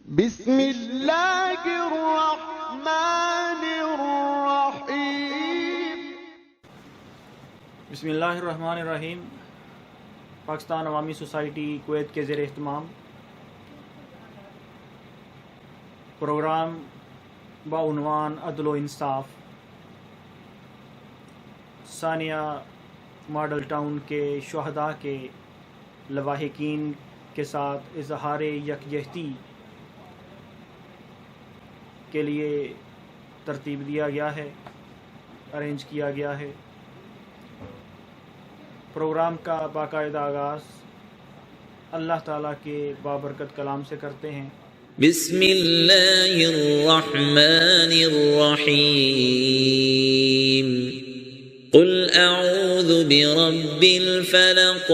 بسم اللہ الرحمن الرحیم۔ بسم اللہ الرحمن الرحیم۔ پاکستان عوامی سوسائٹی کویت کے زیر اہتمام پروگرام بعنوان عدل و انصاف ثانیہ ماڈل ٹاؤن کے شہداء کے لواحقین کے ساتھ اظہار یکجہتی کے لیے ترتیب دیا گیا ہے، ارینج کیا گیا ہے۔ پروگرام کا باقاعدہ آغاز اللہ تعالیٰ کے بابرکت کلام سے کرتے ہیں۔ بسم اللہ الرحمن الرحیم۔ قل اعوذ برب الفلق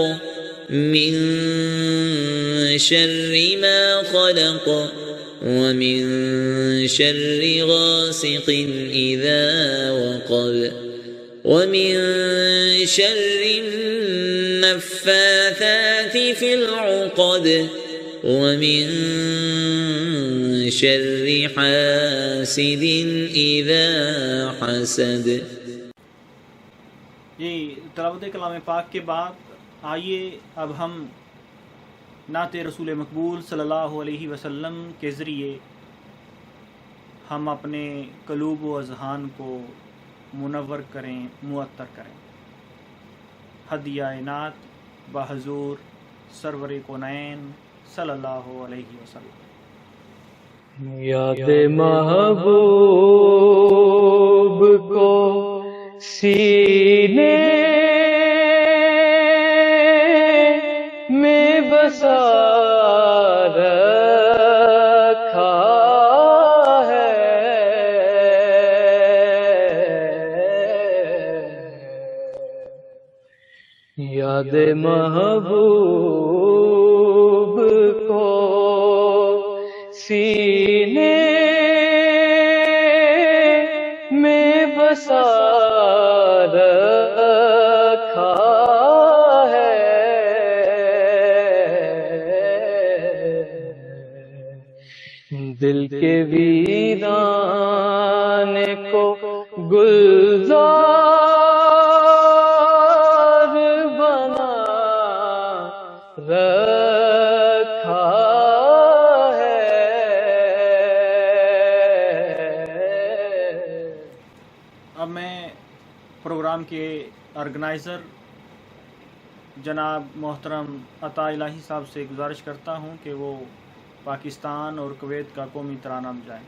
من شر ما خلق ومن شر غاسق اذا وقب ومن شر النفاثات في العقد ومن شر حاسد اذا حسد۔ یہ تلاوت کلام پاک کے بعد آئیے اب ہم نعت رسول مقبول صلی اللہ علیہ وسلم کے ذریعے ہم اپنے قلوب و اذہان کو منور کریں، معطر کریں۔ ہدیہ نعت بحضور سرور کونین صلی اللہ علیہ وسلم۔ یاد محبوب کو سینے میں بسا رکھا ہے، یاد محبوب کو سینے میں بسا رکھا ہے، دل کے ویران کو گلزار بنا رکھا ہے۔ اب میں پروگرام کے آرگنائزر جناب محترم عطا الہی صاحب سے گزارش کرتا ہوں کہ وہ پاکستان اور کویت کا قومی ترانہ بجائیں۔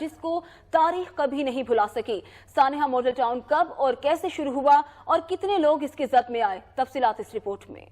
جس کو تاریخ کبھی نہیں بھلا سکی۔ سانحہ ماڈل ٹاؤن کب اور کیسے شروع ہوا اور کتنے لوگ اس کی زد میں آئے، تفصیلات اس رپورٹ میں۔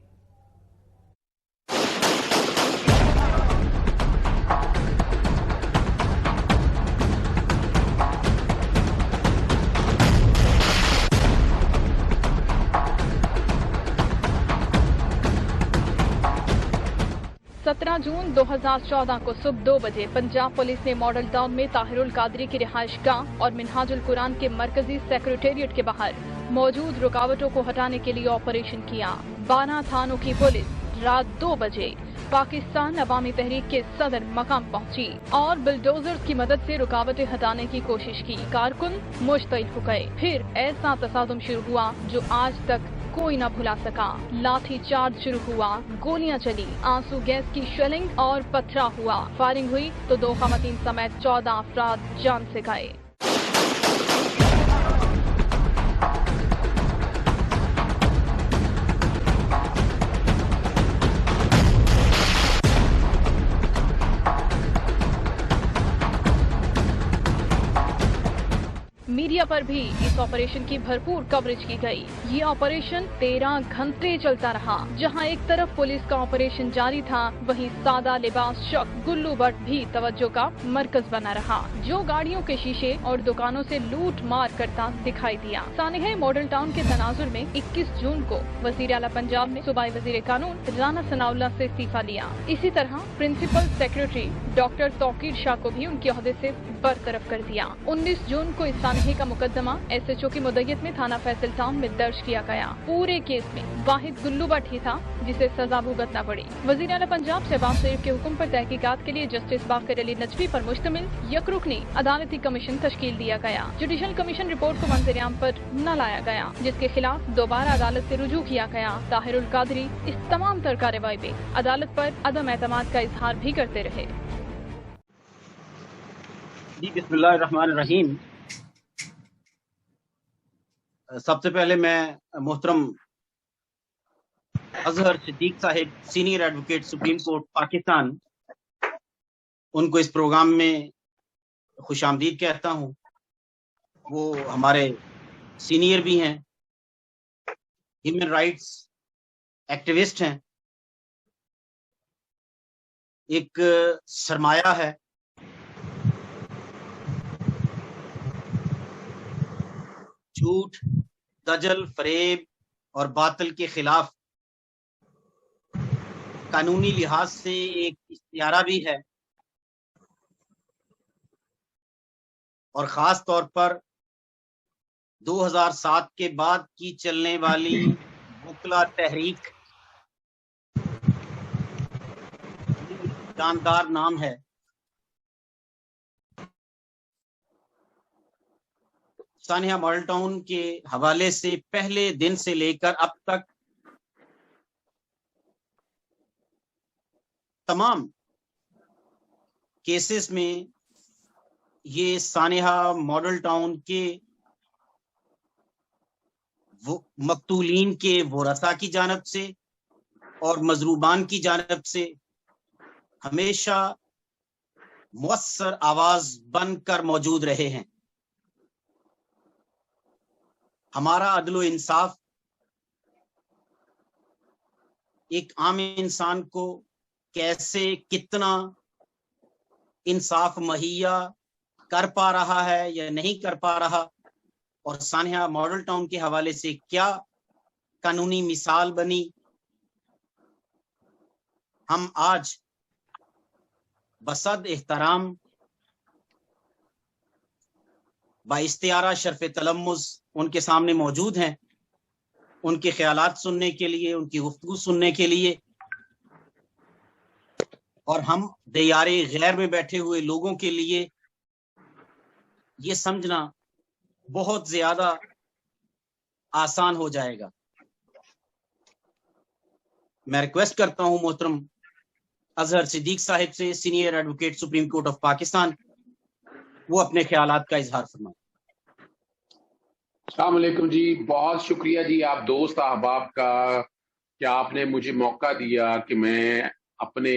17 جون 2014 کو صبح 2 بجے پنجاب پولیس نے ماڈل ٹاؤن میں طاہر القادری کی رہائش گاہ اور منہاج القرآن کے مرکزی سیکریٹریٹ کے باہر موجود رکاوٹوں کو ہٹانے کے لیے آپریشن کیا۔ 12 تھانوں کی پولیس رات 2 بجے پاکستان عوامی تحریک کے صدر مقام پہنچی اور بلڈوزرز کی مدد سے رکاوٹیں ہٹانے کی کوشش کی۔ کارکن مشتعل ہو گئے۔ پھر ایسا تصادم شروع ہوا جو آج تک کوئی نہ بھلا سکا۔ لاٹھی چارج شروع ہوا، گولیاں چلی، آنسو گیس کی شیلنگ اور پتھرا ہوا۔ فائرنگ ہوئی تو 2 خواتین سمیت 14 افراد جان سے گئے۔ میڈیا پر بھی اس آپریشن کی بھرپور کوریج کی گئی۔ یہ آپریشن 13 گھنٹے چلتا رہا۔ جہاں ایک طرف پولیس کا آپریشن جاری تھا، وہیں سادہ لباس شخص گلو بٹ بھی توجہ کا مرکز بنا رہا، جو گاڑیوں کے شیشے اور دکانوں سے لوٹ مار کرتا دکھائی دیا۔ سانحہ ماڈل ٹاؤن کے تناظر میں 21 جون کو وزیر اعلیٰ پنجاب نے صوبائی وزیر قانون رانا ثناء اللہ سے استعفیٰ لیا۔ اسی طرح پرنسپل سیکریٹری ڈاکٹر توقیر شاہ کو بھی ان کے عہدے سے برطرف کر دیا۔ 19 جون کو اس سانحے کا مقدمہ SHO کی مدعیت میں تھانہ فیصل ٹاؤن میں درج کیا گیا۔ پورے کیس میں واحد گلو بٹ ہی تھا جسے سزا بھگتنا پڑی۔ وزیر اعلیٰ پنجاب شہباز شریف کے حکم پر تحقیقات کے لیے جسٹس باقر علی نجوی پر مشتمل یک رکنی عدالتی کمیشن تشکیل دیا گیا۔ جوڈیشل کمیشن رپورٹ کو منظر عام پر نہ لایا گیا، جس کے خلاف دوبارہ عدالت سے رجوع کیا گیا۔ طاہر القادری اس تمام تر کارروائی میں عدالت پر عدم اعتماد کا اظہار بھی کرتے رہے۔ جی بسم اللہ الرحمن الرحیم۔ سب سے پہلے میں محترم Azhar Siddique sahab senior advocate Supreme Court Pakistan, ان کو اس پروگرام میں خوش آمدید کہتا ہوں۔ وہ ہمارے سینئر بھی ہیں، ہیومن رائٹس ایکٹیوسٹ ہیں، ایک سرمایہ ہے۔ جھوٹ، دجل، فریب اور باطل کے خلاف قانونی لحاظ سے ایک استعارہ بھی ہے، اور خاص طور پر 2007 کے بعد کی چلنے والی وکلا تحریک جاندار نام ہے۔ سانحہ ماڈل ٹاؤن کے حوالے سے پہلے دن سے لے کر اب تک تمام کیسز میں یہ سانحہ ماڈل ٹاؤن کے مقتولین کے ورثاء کی جانب سے اور مظلومان کی جانب سے ہمیشہ مؤثر آواز بن کر موجود رہے ہیں۔ ہمارا عدل و انصاف ایک عام انسان کو کیسے کتنا انصاف مہیا کر پا رہا ہے یا نہیں کر پا رہا، اور سانحہ ماڈل ٹاؤن کے حوالے سے کیا قانونی مثال بنی، ہم آج بصد احترام با استعارہ شرف تلمذ ان کے سامنے موجود ہیں، ان کے خیالات سننے کے لیے، ان کی گفتگو سننے کے لیے، اور ہم دیار غیر میں بیٹھے ہوئے لوگوں کے لیے یہ سمجھنا بہت زیادہ آسان ہو جائے گا۔ میں ریکویسٹ کرتا ہوں محترم اظہر صدیق صاحب سے، senior advocate Supreme court of Pakistan, وہ اپنے خیالات کا اظہار فرمائیں۔ السلام علیکم جی، بہت شکریہ جی آپ دوست احباب کا کہ آپ نے مجھے موقع دیا کہ میں اپنے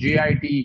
JIT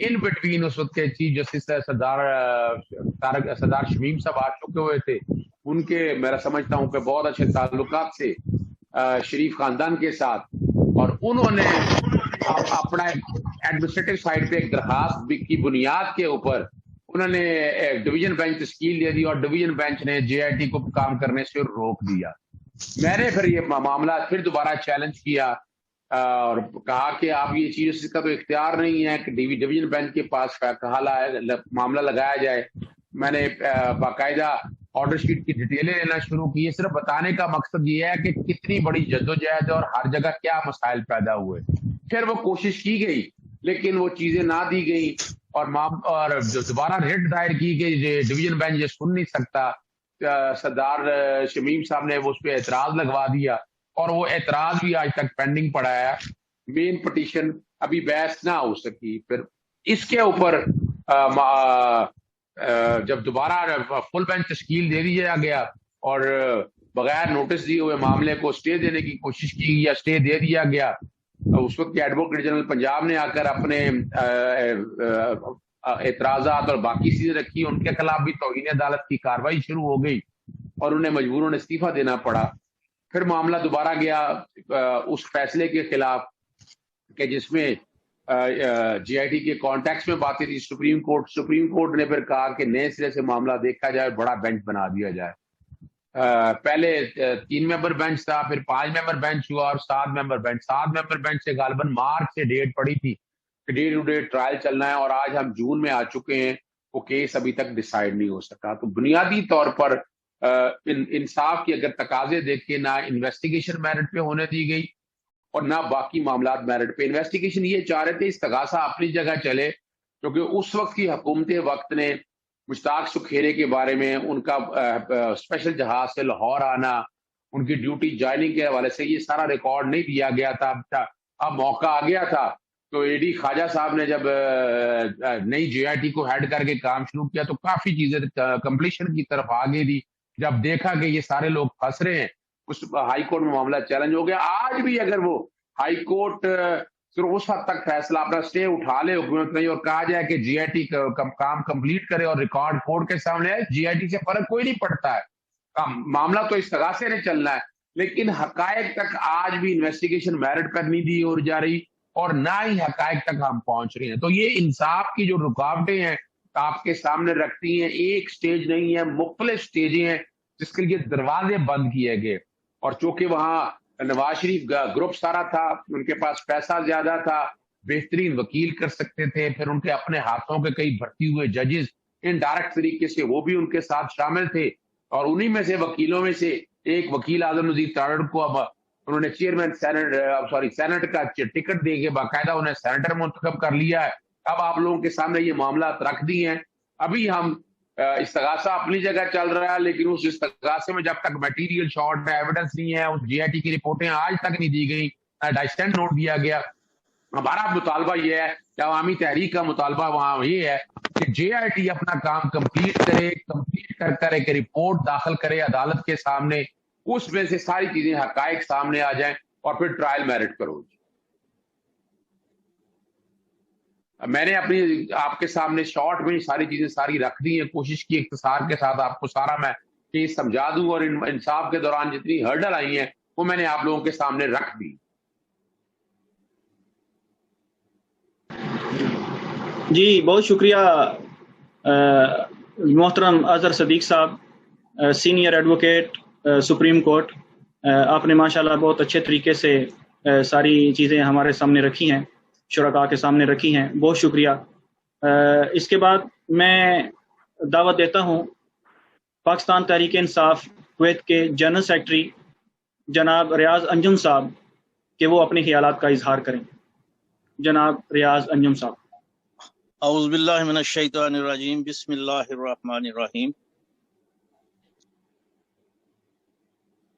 ان بٹوین اس وقت کے چیف جسٹس سردار شمیم صاحب آ چکے ہوئے تھے. ان کے میرا سمجھتا ہوں کہ بہت اچھے تعلقات سے شریف خاندان کے ساتھ, اور انہوں نے اپنا ایڈمنسٹریٹو سائڈ پہ ایک درخواست کی بنیاد کے اوپر انہوں نے ڈویژن بینچ تشکیل دے دی, اور ڈویژن بینچ نے جے آئی ٹی کو کام کرنے سے روک دیا. میں نے پھر یہ معاملہ پھر دوبارہ چیلنج کیا اور کہا کہ آپ یہ چیز کا تو اختیار نہیں ہے کہ ڈویژن بینچ کے پاس معاملہ لگایا جائے. میں نے باقاعدہ آرڈر شیٹ کی ڈیٹیلیں لینا شروع کی. یہ صرف بتانے کا مقصد یہ ہے کہ کتنی بڑی جدوجہد ہے اور ہر جگہ کیا مسائل پیدا ہوئے. پھر وہ کوشش کی گئی لیکن وہ چیزیں نہ دی گئی, اور جو دوبارہ ریٹ دائر کی گئی ڈویژن بینچ یہ سن نہیں سکتا, سردار شمیم صاحب نے اس پہ اعتراض لگوا دیا, اور وہ اعتراض بھی آج تک پینڈنگ پڑا ہے. مین پٹیشن ابھی بحث نہ ہو سکی. پھر اس کے اوپر جب دوبارہ فل بینچ تشکیل دے دیا گیا اور بغیر نوٹس دیے ہوئے معاملے کو سٹے دینے کی کوشش کی یا سٹے دے دیا گیا, اس وقت کے ایڈوکیٹ جنرل پنجاب نے آ کر اپنے اعتراضات اور باقی چیزیں رکھی. ان کے خلاف بھی توہین عدالت کی کارروائی شروع ہو گئی اور انہیں مجبوراً استعفیٰ دینا پڑا. پھر معاملہ دوبارہ گیا اس فیصلے کے خلاف کہ جس میں جے آئی ٹی کے کانٹیکس میں باتیں تھی. سپریم کورٹ نے پھر کہا کہ نئے سرے سے معاملہ دیکھا جائے, بڑا بینچ بنا دیا جائے. پہلے 3 ممبر بینچ تھا, پھر 5 ممبر بینچ ہوا اور 7 ممبر بینچ. 7 ممبر بینچ سے غالباً مارچ سے ڈیٹ پڑی تھی کہ ڈے ٹو ڈے ٹرائل چلنا ہے, اور آج ہم جون میں آ چکے ہیں. وہ کیس ابھی تک ڈیسائیڈ نہیں ہو سکا. تو بنیادی طور پر انصاف کی اگر تقاضے دیکھیں, نہ انویسٹیگیشن میرٹ پہ ہونے دی گئی اور نہ باقی معاملات میرٹ پہ. انویسٹیگیشن یہ چاہ رہے تھے استغاثہ اپنی جگہ چلے, کیونکہ اس وقت کی حکومت وقت نے مشتاق سکھیرے کے بارے میں ان کا اسپیشل جہاز سے لاہور آنا, ان کی ڈیوٹی جوائننگ کے حوالے سے یہ سارا ریکارڈ نہیں دیا گیا تھا. اب موقع آ گیا تھا تو اے ڈی خواجہ صاحب نے جب نئی جے آئی ٹی کو ہیڈ کر کے کام شروع کیا تو کافی چیزیں کمپلیشن کی طرف آگے دی. جب دیکھا کہ یہ سارے لوگ پھنس رہے ہیں, اس ہائی کورٹ میں معاملہ چیلنج ہو گیا. آج بھی اگر وہ ہائی کورٹ صرف اس حد تک فیصلہ اپنا سٹے اٹھا لے حکومت نہیں اور کہا جائے کہ جی آئی ٹی کام کمپلیٹ کرے اور ریکارڈ کورٹ کے سامنے ہے, جی آئی ٹی سے فرق کوئی نہیں پڑتا ہے. معاملہ تو استغاثے نے چلنا ہے, لیکن حقائق تک آج بھی انویسٹیگیشن میرٹ پر نہیں دی اور جا رہی, اور نہ ہی حقائق تک ہم پہنچ رہے ہیں. تو یہ انصاف کی جو رکاوٹیں ہیں آپ کے سامنے رکھتی ہیں, ایک سٹیج نہیں ہے, مختلف سٹیجیں ہیں جس کے لیے دروازے بند کیے گئے. اور چونکہ وہاں نواز شریف گروپ سارا تھا, ان کے پاس پیسہ زیادہ تھا, بہترین وکیل کر سکتے تھے, پھر ان کے اپنے ہاتھوں کے کئی بھرتی ہوئے ججز انڈائریکٹ طریقے سے وہ بھی ان کے ساتھ شامل تھے, اور انہی میں سے وکیلوں میں سے ایک وکیل اعظم نذیر تارڑ کو اب انہوں نے چیئرمین سینٹ کا ٹکٹ دے کے باقاعدہ انہیں سینیٹر منتخب کر لیا ہے. اب آپ لوگوں کے سامنے یہ معاملات رکھ دی ہیں. ابھی ہم استغاثہ اپنی جگہ چل رہا ہے, لیکن اس استغاثے میں جب تک میٹیریل شارٹ ہے, ایویڈنس نہیں ہے, اس جے آئی ٹی کی رپورٹیں آج تک نہیں دی گئی, ڈائسٹینٹ نوٹ دیا گیا. ہمارا مطالبہ یہ ہے کہ عوامی تحریک کا مطالبہ وہاں یہ ہے کہ جے آئی ٹی اپنا کام کمپلیٹ کرے, کمپلیٹ کر ایک رپورٹ داخل کرے عدالت کے سامنے, اس میں سے ساری چیزیں حقائق سامنے آ جائیں اور پھر ٹرائل میرٹ کرو. میں نے اپنی آپ کے سامنے شارٹ میں ساری چیزیں ساری رکھ دی ہیں, کوشش کی اختصار کے ساتھ آپ کو سارا میں چیز سمجھا دوں, اور انصاف کے دوران جتنی ہرڈل آئی ہیں وہ میں نے آپ لوگوں کے سامنے رکھ دی. جی بہت شکریہ محترم Azhar Siddique sahab, senior advocate Supreme court. آپ نے ماشاءاللہ بہت اچھے طریقے سے ساری چیزیں ہمارے سامنے رکھی ہیں, شرکاء کے سامنے رکھی ہیں, بہت شکریہ. اس کے بعد میں دعوت دیتا ہوں پاکستان تحریک انصاف کویت کے جنرل سیکرٹری جناب ریاض انجم صاحب کہ وہ اپنے خیالات کا اظہار کریں. جناب ریاض انجم صاحب. اعوذ باللہ من الشیطان الرجیم, بسم اللہ الرحمن الرحیم.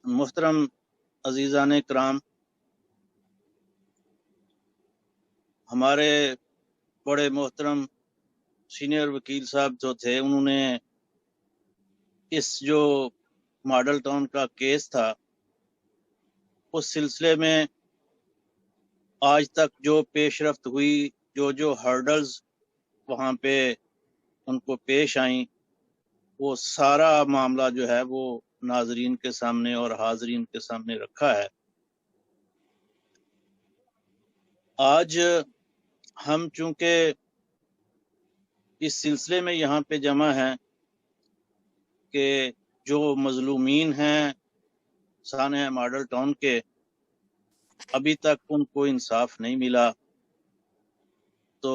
محترم عزیزان کرام, ہمارے بڑے محترم سینئر وکیل صاحب جو تھے, انہوں نے اس جو ماڈل ٹاؤن کا کیس تھا اس سلسلے میں آج تک جو پیش رفت ہوئی, جو ہرڈلز وہاں پہ ان کو پیش آئیں، وہ سارا معاملہ جو ہے وہ ناظرین کے سامنے اور حاضرین کے سامنے رکھا ہے۔ آج ہم چونکہ اس سلسلے میں یہاں پہ جمع ہیں کہ جو مظلومین ہیں سانحہ ماڈل ٹاؤن کے، ابھی تک ان کو انصاف نہیں ملا، تو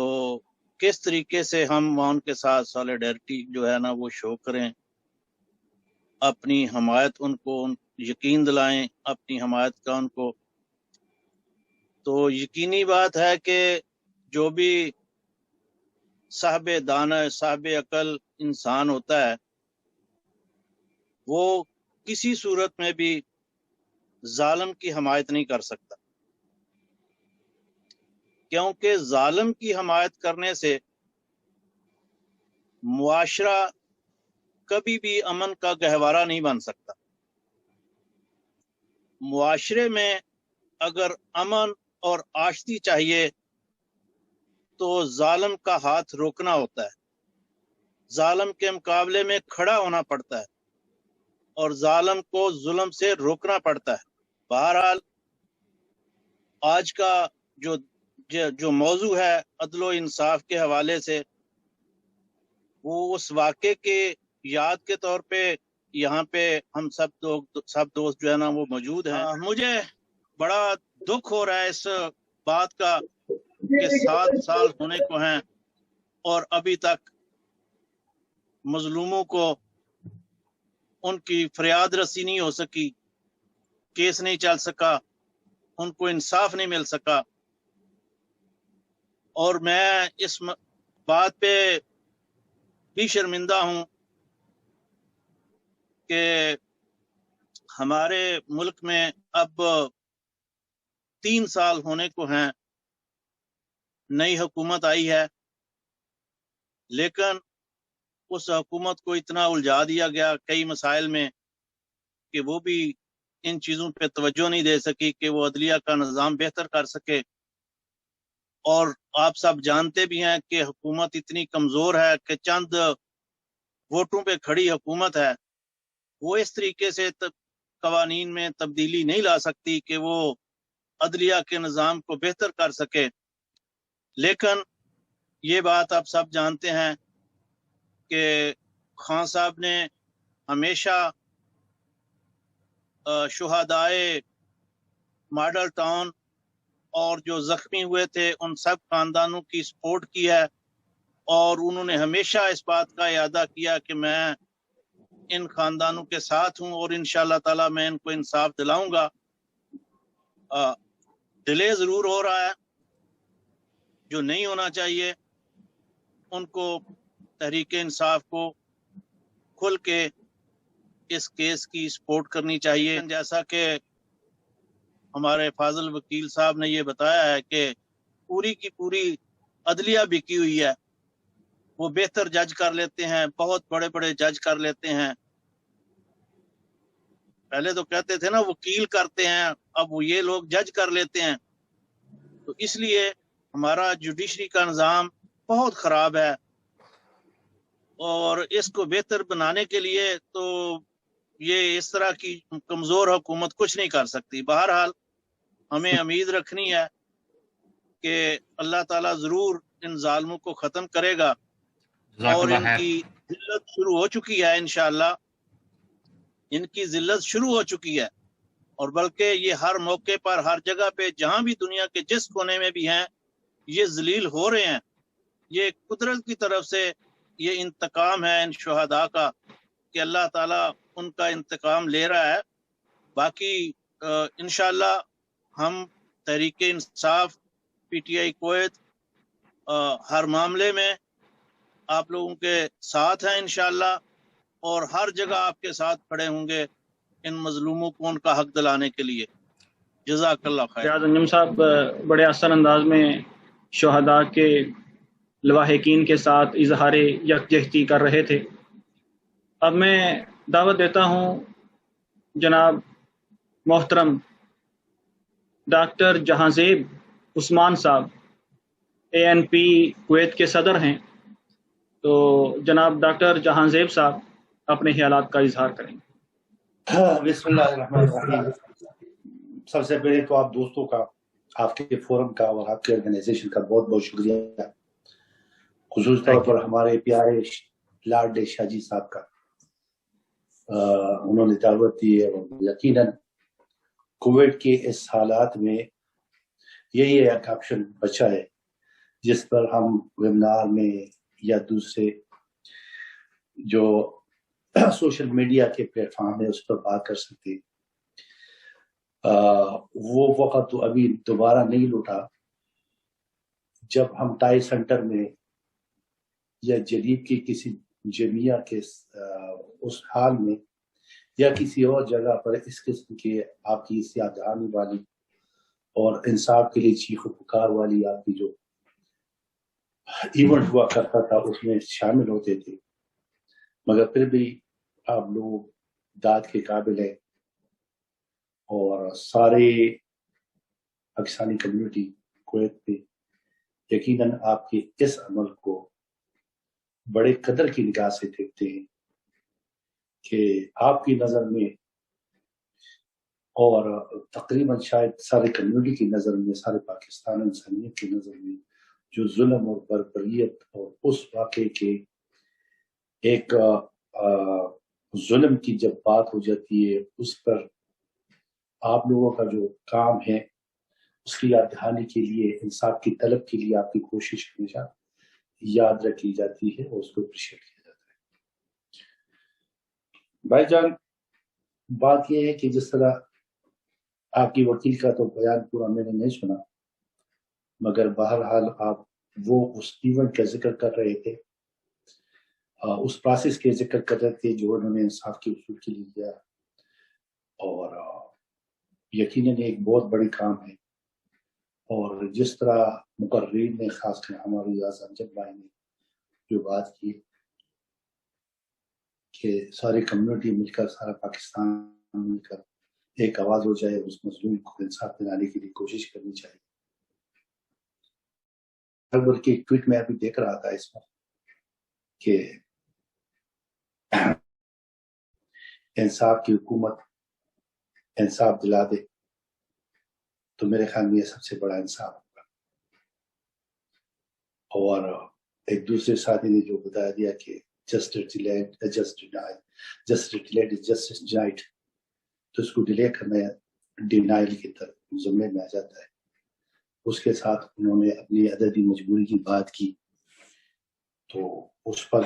کس طریقے سے ہم ان کے ساتھ سالیڈیرٹی جو ہے نا وہ شو کریں، اپنی حمایت ان کو یقین دلائیں، اپنی حمایت کا ان کو۔ تو یقینی بات ہے کہ جو بھی صاحب دانہ صاحب عقل انسان ہوتا ہے وہ کسی صورت میں بھی ظالم کی حمایت نہیں کر سکتا، کیونکہ ظالم کی حمایت کرنے سے معاشرہ کبھی بھی امن کا گہوارہ نہیں بن سکتا۔ معاشرے میں اگر امن اور آشتی چاہیے تو ظالم کا ہاتھ روکنا ہوتا ہے، ظالم کے مقابلے میں کھڑا ہونا پڑتا ہے اور ظالم کو ظلم سے روکنا پڑتا ہے۔ بہرحال آج کا جو موضوع ہے عدل و انصاف کے حوالے سے، وہ اس واقعے کے یاد کے طور پہ یہاں پہ ہم سب دوست جو ہے نا وہ موجود ہیں۔ مجھے بڑا دکھ ہو رہا ہے اس بات کا کہ 7 سال ہونے کو ہیں اور ابھی تک مظلوموں کو ان کی فریاد رسی نہیں ہو سکی، کیس نہیں چل سکا، ان کو انصاف نہیں مل سکا۔ اور میں اس بات پہ بھی شرمندہ ہوں کہ ہمارے ملک میں اب 3 سال ہونے کو ہیں، نئی حکومت آئی ہے، لیکن اس حکومت کو اتنا الجھا دیا گیا کئی مسائل میں کہ وہ بھی ان چیزوں پہ توجہ نہیں دے سکی کہ وہ عدلیہ کا نظام بہتر کر سکے۔ اور آپ سب جانتے بھی ہیں کہ حکومت اتنی کمزور ہے کہ چند ووٹوں پہ کھڑی حکومت ہے، وہ اس طریقے سے قوانین میں تبدیلی نہیں لا سکتی کہ وہ عدلیہ کے نظام کو بہتر کر سکے۔ لیکن یہ بات آپ سب جانتے ہیں کہ خان صاحب نے ہمیشہ شہدائے ماڈل ٹاؤن اور جو زخمی ہوئے تھے ان سب خاندانوں کی سپورٹ کی ہے، اور انہوں نے ہمیشہ اس بات کا اعادہ کیا کہ میں ان خاندانوں کے ساتھ ہوں اور انشاءاللہ تعالی میں ان کو انصاف دلاؤں گا۔ ڈیلے ضرور ہو رہا ہے، جو نہیں ہونا چاہیے، ان کو تحریک انصاف کو کھل کے اس کیس کی سپورٹ کرنی چاہیے۔ جیسا کہ ہمارے فاضل وکیل صاحب نے یہ بتایا ہے کہ پوری کی پوری عدلیہ بکی ہوئی ہے، وہ بہتر جج کر لیتے ہیں، بہت بڑے بڑے جج کر لیتے ہیں۔ پہلے تو کہتے تھے نا وکیل کرتے ہیں، اب وہ یہ لوگ جج کر لیتے ہیں۔ تو اس لیے ہمارا جوڈیشری کا نظام بہت خراب ہے، اور اس کو بہتر بنانے کے لیے تو یہ اس طرح کی کمزور حکومت کچھ نہیں کر سکتی۔ بہرحال ہمیں امید رکھنی ہے کہ اللہ تعالیٰ ضرور ان ظالموں کو ختم کرے گا، اور ان کی ذلت شروع ہو چکی ہے، انشاءاللہ ان کی ذلت شروع ہو چکی ہے، اور بلکہ یہ ہر موقع پر ہر جگہ پہ جہاں بھی دنیا کے جس کونے میں بھی ہیں یہ ذلیل ہو رہے ہیں۔ یہ قدرت کی طرف سے یہ انتقام ہے ان شہداء کا کہ اللہ تعالیٰ ان کا انتقام لے رہا ہے۔ باقی انشاءاللہ ہم Tehreek Insaf P T I Kuwait ہر معاملے میں آپ لوگوں کے ساتھ ہیں انشاءاللہ، اور ہر جگہ آپ کے ساتھ کھڑے ہوں گے ان مظلوموں کو ان کا حق دلانے کے لیے۔ جزاک اللہ خیر۔ ریاض انجم صاحب بڑے آسان انداز میں شہداء کے لواحقین کے ساتھ اظہار یکجہتی کر رہے تھے۔ اب میں دعوت دیتا ہوں جناب محترم ڈاکٹر جہاں زیب عثمان صاحب، اے این پی کویت کے صدر ہیں، تو جناب ڈاکٹر جہاں زیب صاحب اپنے خیالات کا اظہار کریں گے. بسم اللہ الرحمن الرحیم. سب سے پہلے تو آپ دوستوں کا، آپ کے فورم کا اور آپ کے آرگنائزیشن کا بہت بہت شکریہ، خصوص طور پر ہمارے پیارے لاڈلے شاہ جی صاحب کا. انہوں نے دعوت دی ہے، اور یقیناً کووڈ کے اس حالات میں یہی ایک آپشن بچا ہے جس پر ہم ویبنار میں یا دوسرے جو سوشل میڈیا کے پلیٹ فارم ہے اس پر بات کر سکتے. وہ وقت تو ابھی دوبارہ نہیں لوٹا جب ہم ٹائی سینٹر میں یا جدید کی کسی جمعیہ کے اس حال میں یا کسی اور جگہ پر اس قسم کے آپ کی سیادانی والی اور انصاف کے لیے چیخ و پکار والی آپ کی جو ایونٹ ہوا کرتا تھا اس میں شامل ہوتے تھے. مگر پھر بھی آپ لوگ داد کے قابل ہیں، اور سارے پاکستانی کمیونٹی کویت میں یقیناً آپ کے اس عمل کو بڑے قدر کی نگاہ سے دیکھتے ہیں کہ آپ کی نظر میں اور تقریباً شاید سارے کمیونٹی کی نظر میں، سارے پاکستان انسانیت کی نظر میں جو ظلم اور بربریت اور اس واقعے کے ایک ظلم کی جب بات ہو جاتی ہے اس پر آپ لوگوں کا جو کام ہے اس کی یاد دہانی کے لیے، انصاف کی طلب کے لیے آپ کی کوشش ہمیشہ یاد رکھی جاتی ہے اور اس کو اپریشیٹ کیا جاتا ہے. بھائی جان، بات یہ ہے کہ جس طرح آپ کی وکیل کا تو بیان پورا میں نے نہیں سنا، مگر بہرحال آپ وہ اس ایونٹ کا ذکر کر رہے تھے، اس پروسیس کے ذکر کر رہے تھے جو انہوں نے انصاف کے اصول کے لیے کیا، اور یقیناً ایک بہت بڑی کام ہے. اور جس طرح مقررین نے، خاص کر ہمارے ریاض امجد بھائی نے جو بات کی کہ ساری کمیونٹی مل کر، سارا پاکستان مل کر ایک آواز ہو جائے، اس مظلوم کو انصاف دلانے کے لیے کوشش کرنی چاہیے. بلکہ ایک ٹویٹ میں ابھی دیکھ رہا تھا اس پر کہ انصاف کی حکومت انصاف دلا دے تو میرے خیال میں یہ سب سے بڑا انصاف ہوگا. اور ایک دوسرے ساتھی نے جو بتا دیا کہ جسٹس ڈیلیڈ جسٹس ڈینائڈ، تو اس کو ڈیلے کرنا ڈینائل کی طرف ضمن میں آ جاتا ہے. اس کے ساتھ انہوں نے اپنی عددی مجبوری کی بات کی، تو اس پر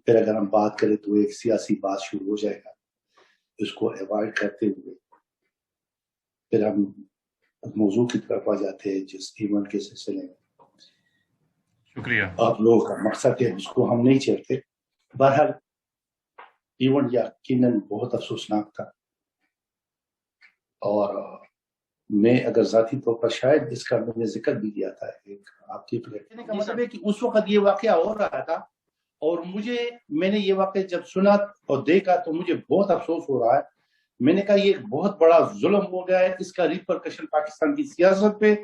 پھر اگر ہم بات کریں تو ایک سیاسی بات شروع ہو جائے گا. اس کو ایوائڈ کرتے ہوئے پھر ہم موضوع کی طرف آ جاتے ہیں جس ایونٹ کے سلسلے میں شکریہ آپ لوگوں کا مقصد ہے، اس کو ہم نہیں چھیڑتے. بہرحال ایونٹ یقیناً بہت افسوسناک تھا، اور میں اگر ذاتی طور پر شاید اس کا میں نے ذکر بھی کیا تھا ایک آپ کی پلیٹ کا مطلب ہے کہ اس وقت یہ واقعہ ہو رہا تھا، اور میں نے یہ واقعہ جب سنا اور دیکھا تو مجھے بہت افسوس ہو رہا ہے. میں نے کہا یہ بہت بڑا ظلم ہو گیا ہے، اس کا ریپرکشن پاکستان کی سیاست پہ،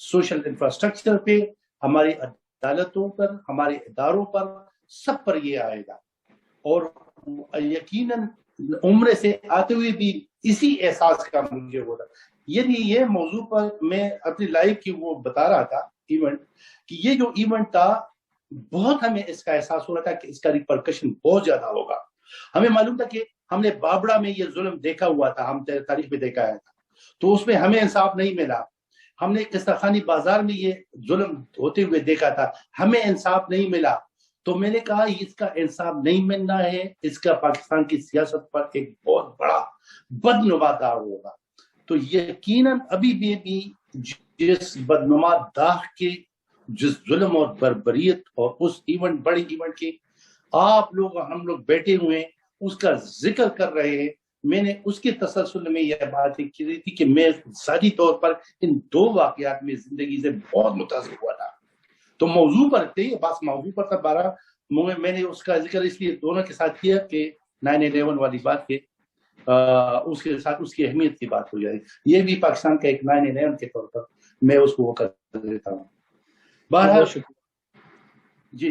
سوشل انفراسٹرکچر پہ، ہماری عدالتوں پر، ہمارے اداروں پر، سب پر یہ آئے گا. اور یقیناً عمرے سے آتے ہوئے بھی اسی احساس کا مجھے ہو رہا. یعنی یہ موضوع پر میں اپنی لائف کی وہ بتا رہا تھا ایونٹ، کہ یہ جو ایونٹ تھا بہت ہمیں اس کا احساس ہو رہا تھا کہ اس کا ریپرکشن بہت زیادہ ہوگا. ہمیں معلوم تھا کہ ہم نے بابڑا میں یہ ظلم دیکھا ہوا تھا، ہم تاریخ میں دیکھا ہے، تو اس میں ہمیں انصاف نہیں ملا. ہم نے قسطخانی بازار میں یہ ظلم ہوتے ہوئے دیکھا تھا، ہمیں انصاف نہیں ملا. تو میں نے کہا اس کا انصاف نہیں ملنا ہے، اس کا پاکستان کی سیاست پر ایک بہت بڑا بدنما داغ ہوگا. تو یقیناً ابھی بھی جس بدنما داغ کے، جس ظلم اور بربریت اور اس ایونٹ، بڑے ایونٹ کے آپ لوگ، ہم لوگ بیٹھے ہوئے ہیں، اس کا ذکر کر رہے ہیں. میں نے اس کے تسلسل میں یہ بات کی رہی تھی کہ میں ذاتی طور پر ان دو واقعات میں زندگی سے بہت متاثر ہوا تھا. تو موضوع پر تھے، بس موضوع پر تھا. میں نے اس کا ذکر اس لیے دونوں کے ساتھ کیا کہ 9/11 والی بات کے اس کے ساتھ اس کی اہمیت کی بات ہو جائے. یہ بھی پاکستان کا ایک 9/11 کے طور پر میں اس کو وہ کر دیتا ہوں. بہرحال جی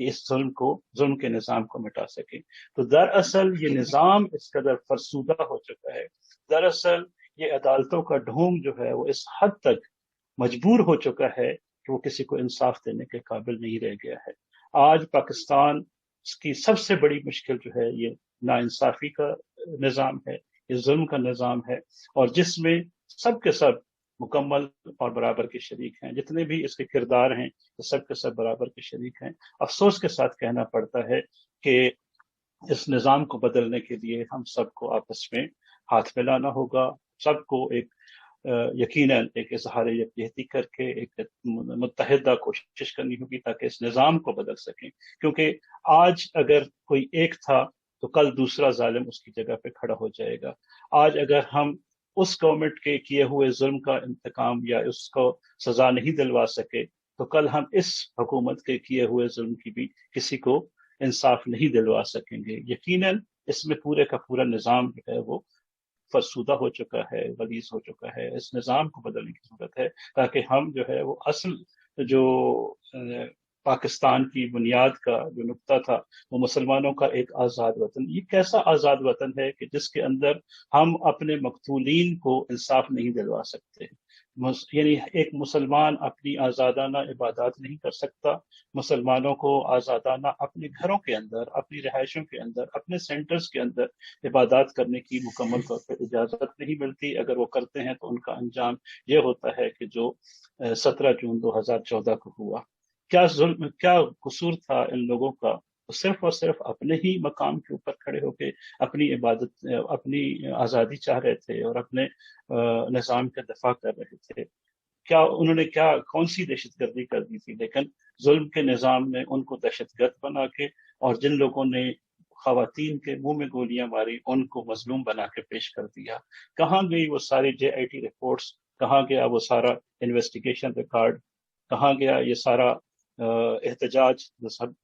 کہ اس ظلم کے نظام کو مٹا سکیں. تو دراصل یہ نظام اس قدر فرسودہ ہو چکا ہے، دراصل یہ عدالتوں کا ڈھونگ جو ہے وہ اس حد تک مجبور ہو چکا ہے کہ وہ کسی کو انصاف دینے کے قابل نہیں رہ گیا ہے. آج پاکستان کی سب سے بڑی مشکل جو ہے یہ ناانصافی کا نظام ہے، یہ ظلم کا نظام ہے، اور جس میں سب کے سب مکمل اور برابر کے شریک ہیں. جتنے بھی اس کے کردار ہیں سب کے سب برابر کے شریک ہیں. افسوس کے ساتھ کہنا پڑتا ہے کہ اس نظام کو بدلنے کے لیے ہم سب کو آپس میں ہاتھ ملانا ہوگا، سب کو ایک یقیناً ایک اظہار یکجہتی کر کے ایک متحدہ کوشش کرنی ہوگی تاکہ اس نظام کو بدل سکیں. کیونکہ آج اگر کوئی ایک تھا تو کل دوسرا ظالم اس کی جگہ پہ کھڑا ہو جائے گا. آج اگر ہم اس گورنمنٹ کے کیے ہوئے ظلم کا انتقام یا اس کو سزا نہیں دلوا سکے تو کل ہم اس حکومت کے کیے ہوئے ظلم کی بھی کسی کو انصاف نہیں دلوا سکیں گے. یقیناً اس میں پورے کا پورا نظام جو ہے وہ فرسودہ ہو چکا ہے، غلیظ ہو چکا ہے. اس نظام کو بدلنے کی ضرورت ہے تاکہ ہم جو ہے وہ اصل جو پاکستان کی بنیاد کا جو نقطہ تھا وہ مسلمانوں کا ایک آزاد وطن، یہ کیسا آزاد وطن ہے کہ جس کے اندر ہم اپنے مقتولین کو انصاف نہیں دلوا سکتے. یعنی ایک مسلمان اپنی آزادانہ عبادات نہیں کر سکتا، مسلمانوں کو آزادانہ اپنے گھروں کے اندر، اپنی رہائشوں کے اندر، اپنے سینٹرز کے اندر عبادات کرنے کی مکمل طور پر اجازت نہیں ملتی. اگر وہ کرتے ہیں تو ان کا انجام یہ ہوتا ہے کہ جو 17 جون 2014 کو ہوا. کیا ظلم، کیا قصور تھا ان لوگوں کا؟ صرف اور صرف اپنے ہی مقام کے اوپر کھڑے ہو کے اپنی عبادت، اپنی آزادی چاہ رہے تھے اور اپنے نظام کا دفاع کر رہے تھے. کیا انہوں نے کون سی دہشت گردی کر دی تھی؟ لیکن ظلم کے نظام نے ان کو دہشت گرد بنا کے، اور جن لوگوں نے خواتین کے منہ میں گولیاں ماری ان کو مظلوم بنا کے پیش کر دیا. کہاں گئی وہ ساری JIT رپورٹس؟ کہاں گیا وہ سارا انویسٹیگیشن ریکارڈ؟ کہاں گیا یہ سارا احتجاج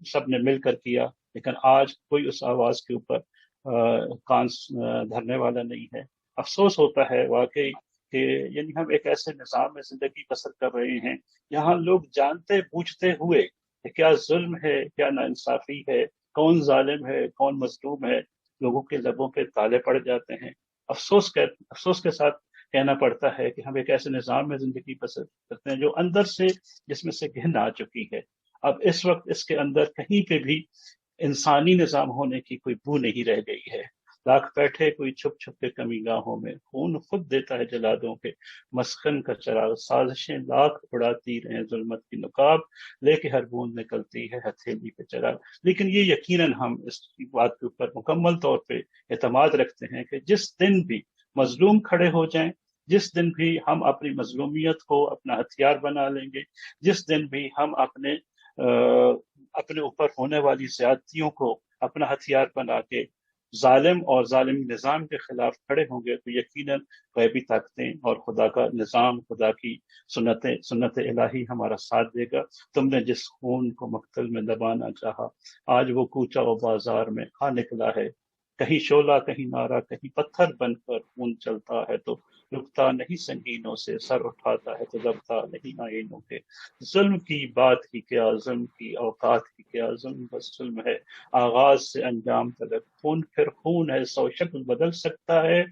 سب نے مل کر کیا؟ لیکن آج کوئی اس آواز کے اوپر کان دھرنے والا نہیں ہے. افسوس ہوتا ہے واقعی کہ یعنی ہم ایک ایسے نظام میں زندگی بسر کر رہے ہیں یہاں لوگ جانتے بوجھتے ہوئے کہ کیا ظلم ہے، کیا ناانصافی ہے، کون ظالم ہے، کون مظلوم ہے، لوگوں کے لبوں پہ تالے پڑ جاتے ہیں. افسوس کے ساتھ کہنا پڑتا ہے کہ ہم ایک ایسے نظام میں زندگی بسر کرتے ہیں جو اندر سے، جس میں سے گھن آ چکی ہے. اب اس وقت اس کے اندر کہیں پہ بھی انسانی نظام ہونے کی کوئی بو نہیں رہ گئی ہے. لاکھ بیٹھے کوئی چھپ چھپ کے کمی گاہوں میں، خون خود دیتا ہے جلادوں کے مسکن کا چراغ. سازشیں لاکھ اڑاتی رہیں ظلمت کی نقاب، لے کے ہر بوند نکلتی ہے ہتھیلی پہ چراغ. لیکن یہ یقیناً ہم اس بات کے اوپر مکمل طور پہ اعتماد رکھتے ہیں کہ جس دن بھی مظلوم کھڑے ہو جائیں، جس دن بھی ہم اپنی مظلومیت کو اپنا ہتھیار بنا لیں گے، جس دن بھی ہم اپنے اوپر ہونے والی زیادتیوں کو اپنا ہتھیار بنا کے ظالم اور ظالم نظام کے خلاف کھڑے ہوں گے تو یقیناً غیبی طاقتیں اور خدا کا نظام، خدا کی سنت الہی ہمارا ساتھ دے گا. تم نے جس خون کو مقتل میں دبانا چاہا، آج وہ کوچہ و بازار میں آ نکلا ہے. کہیں شعلہ کہیں نعرہ، کہیں پتھر بن کر خون چلتا ہے تو رکتا نہیں سنگینوں سے، سر اٹھاتا ہے تو دبتا نہیں آئینوں کے. ظلم کی بات ہی کیا، ظلم کی اوقات ہی کیا، ظلم بس ظلم ہے آغاز سے انجام تلک. خون پھر خون ہے، 100 شکل بدل سکتا ہے.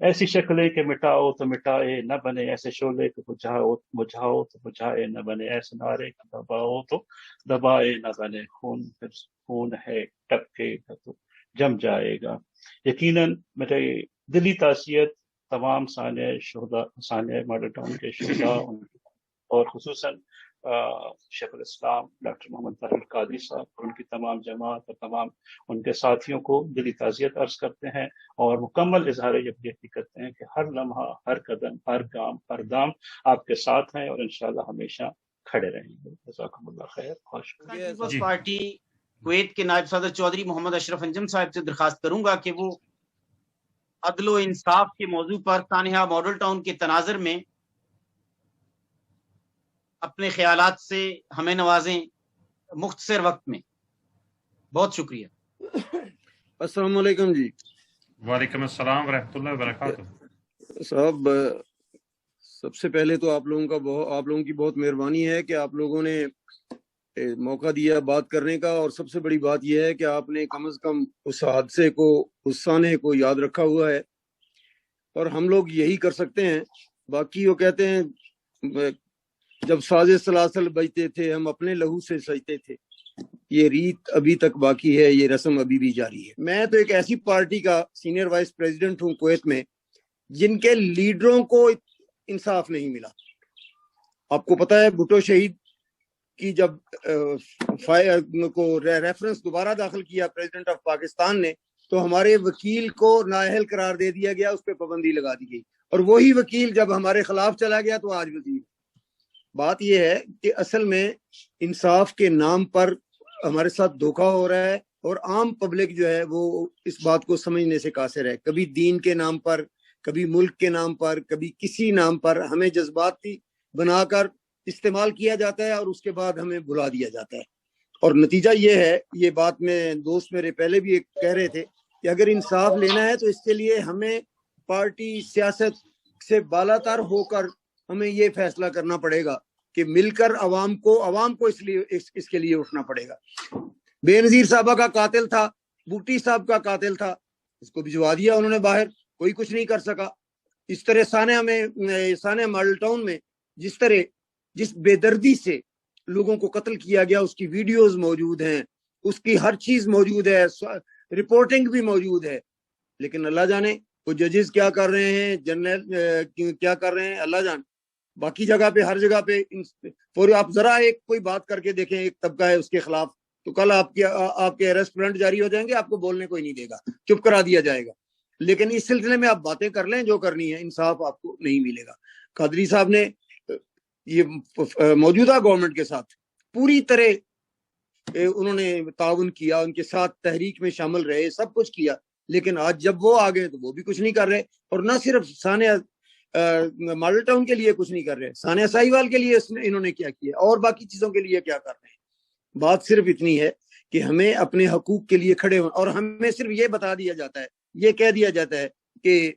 ایسی شکلیں کہ مٹاؤ تو مٹائے نہ بنے، ایسے شعلے کو بجھاؤ تو بجھائے نہ بنے، ایسے نعرے کو دباؤ تو دبائے نہ بنے. خون پھر خون ہے، ٹپکے گا تو جم جائے گا. یقیناً میرے دلی تعزیت تمام سانحہ ماڈل ٹاؤن کے شہداء اور خصوصاً شیخ الاسلام ڈاکٹر محمد طاہر القادری صاحب اور ان کی تمام جماعت اور تمام ان کے ساتھیوں کو دلی تعزیت عرض کرتے ہیں اور مکمل اظہار یکجہتی کرتے ہیں کہ ہر لمحہ، ہر قدم، ہر گام، ہر دام آپ کے ساتھ ہیں اور انشاءاللہ ہمیشہ کھڑے رہیں گے. جزاکم اللہ خیر. پیپلز پارٹی کویت کے نائب صدر چودھری محمد اشرف انجم صاحب سے درخواست کروں گا کہ وہ عدل و انصاف کے موضوع پر سانحہ ماڈل ٹاؤن کے تناظر میں اپنے خیالات سے ہمیں نوازیں مختصر وقت میں. بہت شکریہ. السلام علیکم جی. وعلیکم السلام ورحمۃ اللہ وبرکاتہ. صاحب سب سے پہلے تو آپ لوگوں کی بہت مہربانی ہے کہ آپ لوگوں نے موقع دیا بات کرنے کا، اور سب سے بڑی بات یہ ہے کہ آپ نے کم از کم اس حادثے کو، اس سانے کو یاد رکھا ہوا ہے، اور ہم لوگ یہی کر سکتے ہیں۔ باقی وہ کہتے ہیں جب ساز سلاسل بجتے تھے ہم اپنے لہو سے سجتے تھے، یہ ریت ابھی تک باقی ہے، یہ رسم ابھی بھی جاری ہے۔ میں تو ایک ایسی پارٹی کا سینئر وائس پریزیڈنٹ ہوں کویت میں جن کے لیڈروں کو انصاف نہیں ملا۔ آپ کو پتہ ہے بھٹو شہید کی جب کو ریفرنس دوبارہ داخل کیا پریزیڈنٹ آف پاکستان نے، تو ہمارے وکیل کو نااہل قرار دے دیا گیا، اس پہ پابندی لگا دی گئی، اور وہی وکیل جب ہمارے خلاف چلا گیا تو آج وزیر۔ بات یہ ہے کہ اصل میں انصاف کے نام پر ہمارے ساتھ دھوکہ ہو رہا ہے، اور عام پبلک جو ہے وہ اس بات کو سمجھنے سے قاصر ہے۔ کبھی دین کے نام پر، کبھی ملک کے نام پر، کبھی کسی نام پر ہمیں جذباتی بنا کر استعمال کیا جاتا ہے، اور اس کے بعد ہمیں بھلا دیا جاتا ہے۔ اور نتیجہ یہ ہے، یہ بات میں دوست میرے پہلے بھی ایک کہہ رہے تھے کہ اگر انصاف لینا ہے تو اس کے لیے ہمیں پارٹی سیاست سے بالا تر ہو کر ہمیں یہ فیصلہ کرنا پڑے گا کہ مل کر عوام کو اس کے لیے اٹھنا پڑے گا۔ بے نظیر صاحبہ کا قاتل تھا، بوٹی صاحب کا قاتل تھا، اس کو بھجوا دیا انہوں نے باہر، کوئی کچھ نہیں کر سکا۔ اس طرح سانحہ ماڈل ٹاؤن میں جس بے دردی سے لوگوں کو قتل کیا گیا، اس کی ویڈیوز موجود ہیں، اس کی ہر چیز موجود ہے، رپورٹنگ بھی موجود ہے، لیکن اللہ جانے وہ ججز کیا کر رہے ہیں، جنرل کیا کر رہے ہیں، اللہ جان۔ باقی جگہ پہ، ہر جگہ پہ آپ ذرا کوئی بات کر کے دیکھیں ایک طبقہ ہے اس کے خلاف، تو کل آپ کے اریسٹ وارنٹ جاری ہو جائیں گے، آپ کو بولنے کوئی نہیں دے گا، چپ کرا دیا جائے گا۔ لیکن اس سلسلے میں آپ باتیں کر لیں جو کرنی ہے، انصاف آپ کو نہیں ملے گا۔ قادری صاحب نے یہ موجودہ گورنمنٹ کے ساتھ پوری طرح انہوں نے تعاون کیا، ان کے ساتھ تحریک میں شامل رہے، سب کچھ کیا، لیکن آج جب وہ آگے تو وہ بھی کچھ نہیں کر رہے۔ اور نہ صرف سانحہ ماڈل ٹاؤن کے لیے کچھ نہیں کر رہے، سانحہ ساہیوال کے لیے انہوں نے کیا کیا، اور باقی چیزوں کے لیے کیا کر رہے ہیں۔ بات صرف اتنی ہے کہ ہمیں اپنے حقوق کے لیے کھڑے ہونا، اور ہمیں صرف یہ بتا دیا جاتا ہے، یہ کہہ دیا جاتا ہے کہ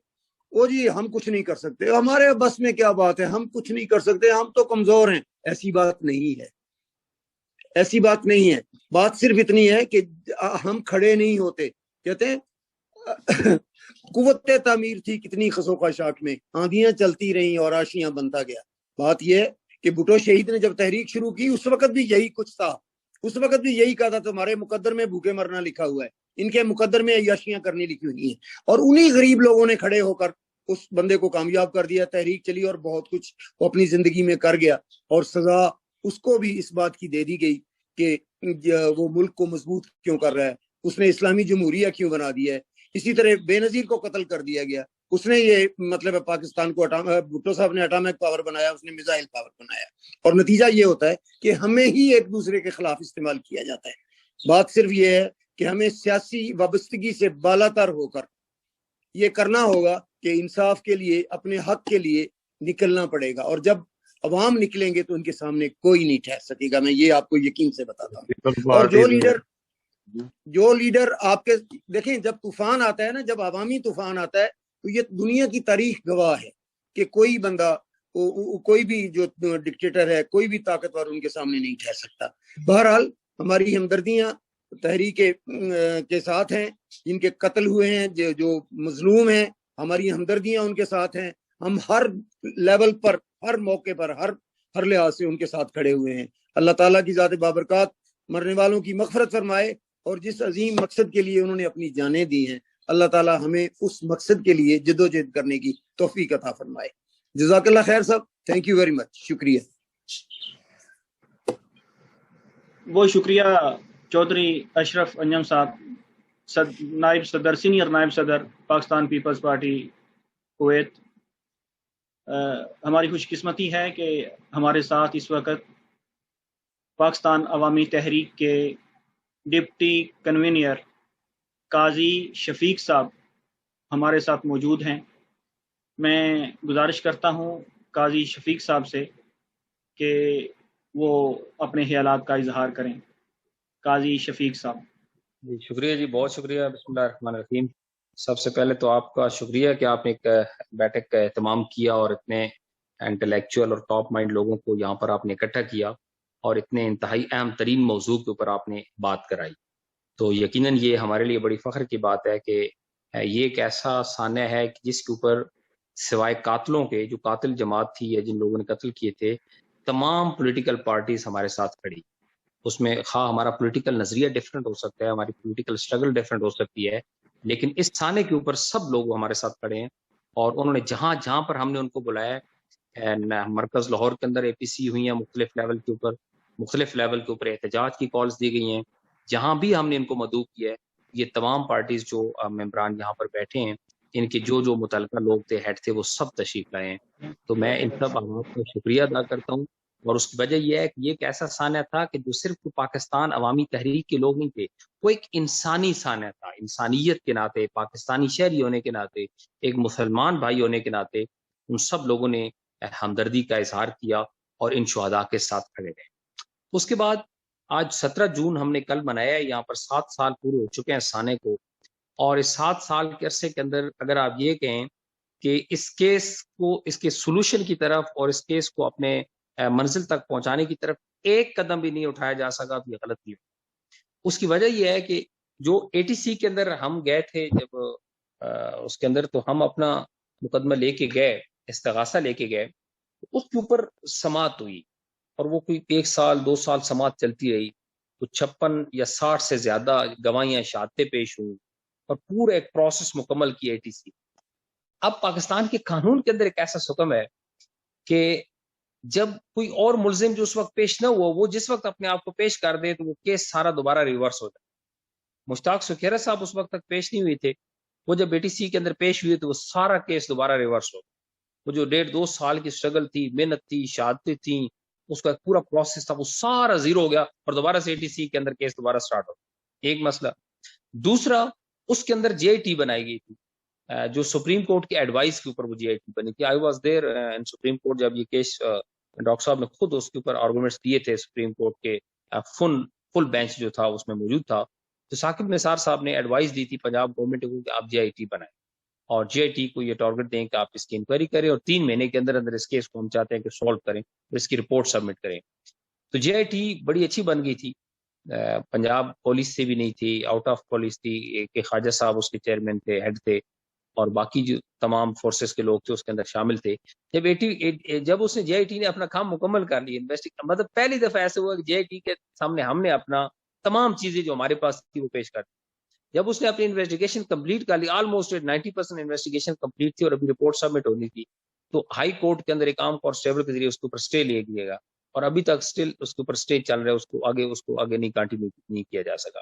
او جی ہم کچھ نہیں کر سکتے، ہمارے بس میں کیا بات ہے، ہم کچھ نہیں کر سکتے، ہم تو کمزور ہیں۔ ایسی بات نہیں ہے، ایسی بات نہیں ہے۔ بات صرف اتنی ہے کہ ہم کھڑے نہیں ہوتے۔ کہتے ہیں قوت تعمیر تھی کتنی خسو خاشاک میں، آندیاں چلتی رہیں اور آشیاں بنتا گیا۔ بات یہ ہے کہ بھٹو شہید نے جب تحریک شروع کی اس وقت بھی یہی کچھ تھا، اس وقت بھی یہی کہا تھا تمہارے مقدر میں بھوکے مرنا لکھا ہوا ہے، ان کے مقدر میں عیاشیاں کرنی لکھی ہوئی ہیں، اور انہی غریب لوگوں نے کھڑے ہو کر اس بندے کو کامیاب کر دیا، تحریک چلی اور بہت کچھ وہ اپنی زندگی میں کر گیا، اور سزا اس کو بھی اس بات کی دے دی گئی کہ وہ ملک کو مضبوط کیوں کر رہا ہے، اس نے اسلامی جمہوریہ کیوں بنا دیا ہے۔ اسی طرح بے نظیر کو قتل کر دیا گیا، اس نے یہ مطلب پاکستان کو بھٹو صاحب نے اٹامک پاور بنایا، اس نے میزائل پاور بنایا، اور نتیجہ یہ ہوتا ہے کہ ہمیں ہی ایک دوسرے کے خلاف استعمال کیا جاتا ہے۔ بات صرف یہ ہے کہ ہمیں سیاسی وابستگی سے بالا تر ہو کر یہ کرنا ہوگا کہ انصاف کے لیے، اپنے حق کے لیے نکلنا پڑے گا، اور جب عوام نکلیں گے تو ان کے سامنے کوئی نہیں ٹھہر سکے گا، میں یہ آپ کو یقین سے بتاتا ہوں۔ اور جو لیڈر آپ کے دیکھیں، جب طوفان آتا ہے نا، جب عوامی طوفان آتا ہے تو یہ دنیا کی تاریخ گواہ ہے کہ کوئی بندہ، کوئی بھی جو ڈکٹیٹر ہے، کوئی بھی طاقتور ان کے سامنے نہیں ٹھہر سکتا۔ بہرحال ہماری ہمدردیاں تحریک کے ساتھ ہیں، جن کے قتل ہوئے ہیں، جو مظلوم ہیں، ہماری ہمدردیاں ان کے ساتھ ہیں۔ ہم ہر لیول پر، ہر موقع پر، ہر لحاظ سے ان کے ساتھ کھڑے ہوئے ہیں۔ اللہ تعالیٰ کی ذات بابرکات مرنے والوں کی مغفرت فرمائے، اور جس عظیم مقصد کے لیے انہوں نے اپنی جانیں دی ہیں، اللہ تعالیٰ ہمیں اس مقصد کے لیے جد و جہد کرنے کی توفیق عطا فرمائے۔ جزاک اللہ خیر صاحب، تھینک یو ویری مچ، شکریہ۔ وہ شکریہ چودھری اشرف انجم صاحب، نائب صدر، سینئر نائب صدر پاکستان پیپلز پارٹی کویت۔ ہماری خوش قسمتی ہے کہ ہمارے ساتھ اس وقت پاکستان عوامی تحریک کے ڈپٹی کنوینر قاضی شفیق صاحب ہمارے ساتھ موجود ہیں۔ میں گزارش کرتا ہوں قاضی شفیق صاحب سے کہ وہ اپنے خیالات کا اظہار کریں۔ قاضی شفیق صاحب۔ جی شکریہ جی، بہت شکریہ۔ بسم اللہ الرحمن الرحیم۔ سب سے پہلے تو آپ کا شکریہ کہ آپ نے ایک بیٹھک کا اہتمام کیا اور اتنے انٹلیکچوئل اور ٹاپ مائنڈ لوگوں کو یہاں پر آپ نے اکٹھا کیا۔ اور اتنے انتہائی اہم ترین موضوع کے اوپر آپ نے بات کرائی. تو یقیناً یہ ہمارے لیے بڑی فخر کی بات ہے کہ یہ ایک ایسا سانحہ ہے کہ جس کے اوپر سوائے قاتلوں کے، جو قاتل جماعت تھی یا جن لوگوں نے قتل کیے تھے، تمام پولیٹیکل پارٹیز ہمارے ساتھ کھڑی. اس میں خواہ ہمارا پولیٹیکل نظریہ ڈفرینٹ ہو سکتا ہے، ہماری پولیٹیکل اسٹرگل ڈفرینٹ ہو سکتی ہے، لیکن اس سانحے کے اوپر سب لوگ ہمارے ساتھ کھڑے ہیں. اور انہوں نے جہاں جہاں پر ہم نے ان کو بلایا، مرکز لاہور کے اندر APC ہوئی ہیں، مختلف لیول کے اوپر احتجاج کی کالز دی گئی ہیں. جہاں بھی ہم نے ان کو مدعو کیا ہے، یہ تمام پارٹیز جو ممبران یہاں پر بیٹھے ہیں، ان کے جو متعلقہ لوگ تھے، ہیڈ تھے، وہ سب تشریف لائے ہیں. تو میں ان سب عوام کا شکریہ ادا کرتا ہوں. اور اس کی وجہ یہ ہے کہ یہ ایک ایسا سانحہ تھا کہ جو صرف پاکستان عوامی تحریک کے لوگ نہیں تھے، وہ ایک انسانی سانحہ تھا. انسانیت کے ناطے، پاکستانی شہری ہونے کے ناطے، ایک مسلمان بھائی ہونے کے ناطے ان سب لوگوں نے ہمدردی کا اظہار کیا اور ان شہداء کے ساتھ کھڑے رہے. اس کے بعد آج 17 جون ہم نے کل منایا ہے، یہاں پر 7 سال پورے ہو چکے ہیں سانحے کو. اور اس 7 سال کے عرصے کے اندر اگر آپ یہ کہیں کہ اس کیس کو، اس کے سولوشن کی طرف اور اس کیس کو اپنے منزل تک پہنچانے کی طرف ایک قدم بھی نہیں اٹھایا جا سکا، تو یہ غلط نہیں. اس کی وجہ یہ ہے کہ جو ATC کے اندر ہم گئے تھے، جب اس کے اندر تو ہم اپنا مقدمہ لے کے گئے، استغاثہ لے کے گئے، اس کے اوپر سماعت ہوئی اور وہ کوئی 1 سال 2 سال سماعت چلتی رہی. کچھ 56 یا 60 سے زیادہ گواہیاں، شہادتیں پیش ہوئی اور پورا ایک پروسیس مکمل کی ATC. اب پاکستان کے قانون کے اندر ایک ایسا حکم ہے کہ جب کوئی اور ملزم جو اس وقت پیش نہ ہوا، وہ جس وقت اپنے آپ کو پیش کر دے تو وہ کیس سارا دوبارہ ریورس ہو جائے. مشتاق سکھیرا صاحب اس وقت تک پیش نہیں ہوئے تھے، وہ جب ATC کے اندر پیش ہوئے تو وہ سارا کیس دوبارہ ریورس ہو. وہ جو 1.5-2 سال کی اسٹرگل تھی، محنت تھی، شہادتیں تھیں، اس کا پورا پروسیس تھا، وہ سارا زیرو ہو گیا اور دوبارہ سے ATC کے اندر کیس دوبارہ سٹارٹ ہو. ایک مسئلہ. دوسرا، اس کے اندر GIT بنائی گئی تھی، جو سپریم کورٹ کی ایڈوائس کے اوپر وہ GIT بنی تھی. I was there in supreme court جب یہ کیس ڈاکٹر صاحب نے خود اس کے اوپر آرگومنٹس دیے تھے. سپریم کورٹ کے فل بینچ جو تھا اس میں موجود تھا. تو ثاقب نثار صاحب نے ایڈوائس دی تھی پنجاب گورنمنٹ کو کہ آپ GIT بنائیں اور GIT کو یہ ٹارگٹ دیں کہ آپ اس کی انکوائری کریں اور 3 مہینے کے اندر اس کیس کو ہم چاہتے ہیں کہ سولو کریں اور اس کی رپورٹ سبمٹ کریں. تو GIT بڑی اچھی بن گئی تھی. پنجاب پولیس سے بھی نہیں تھی، آؤٹ آف پولیس تھی، کہ خواجہ صاحب اس کے چیئرمین تھے، ہیڈ تھے، اور باقی جو تمام فورسز کے لوگ تھے اس کے اندر شامل تھے. جب اس نے GIT نے اپنا کام مکمل کر لی، مطلب پہلی دفعہ ایسے ہوا کہ GIT کے سامنے ہم نے اپنا تمام چیزیں جو ہمارے پاس تھی وہ پیش کر دی. جب اس نے اپنی انویسٹیگیشن کمپلیٹ کر لی، آلموسٹ 90% انویسٹیگیشن کمپلیٹ تھی اور ابھی رپورٹ سبمٹ ہونی تھی، تو ہائی کورٹ کے اندر ایک عام کانسٹیبل کے ذریعے اس کے اوپر اسٹے لے گیا گا اور ابھی تک اسٹل اس کے اوپر اسٹے چل رہا ہے، اس کو آگے نہیں کنٹینیو نہیں کیا جا سکا.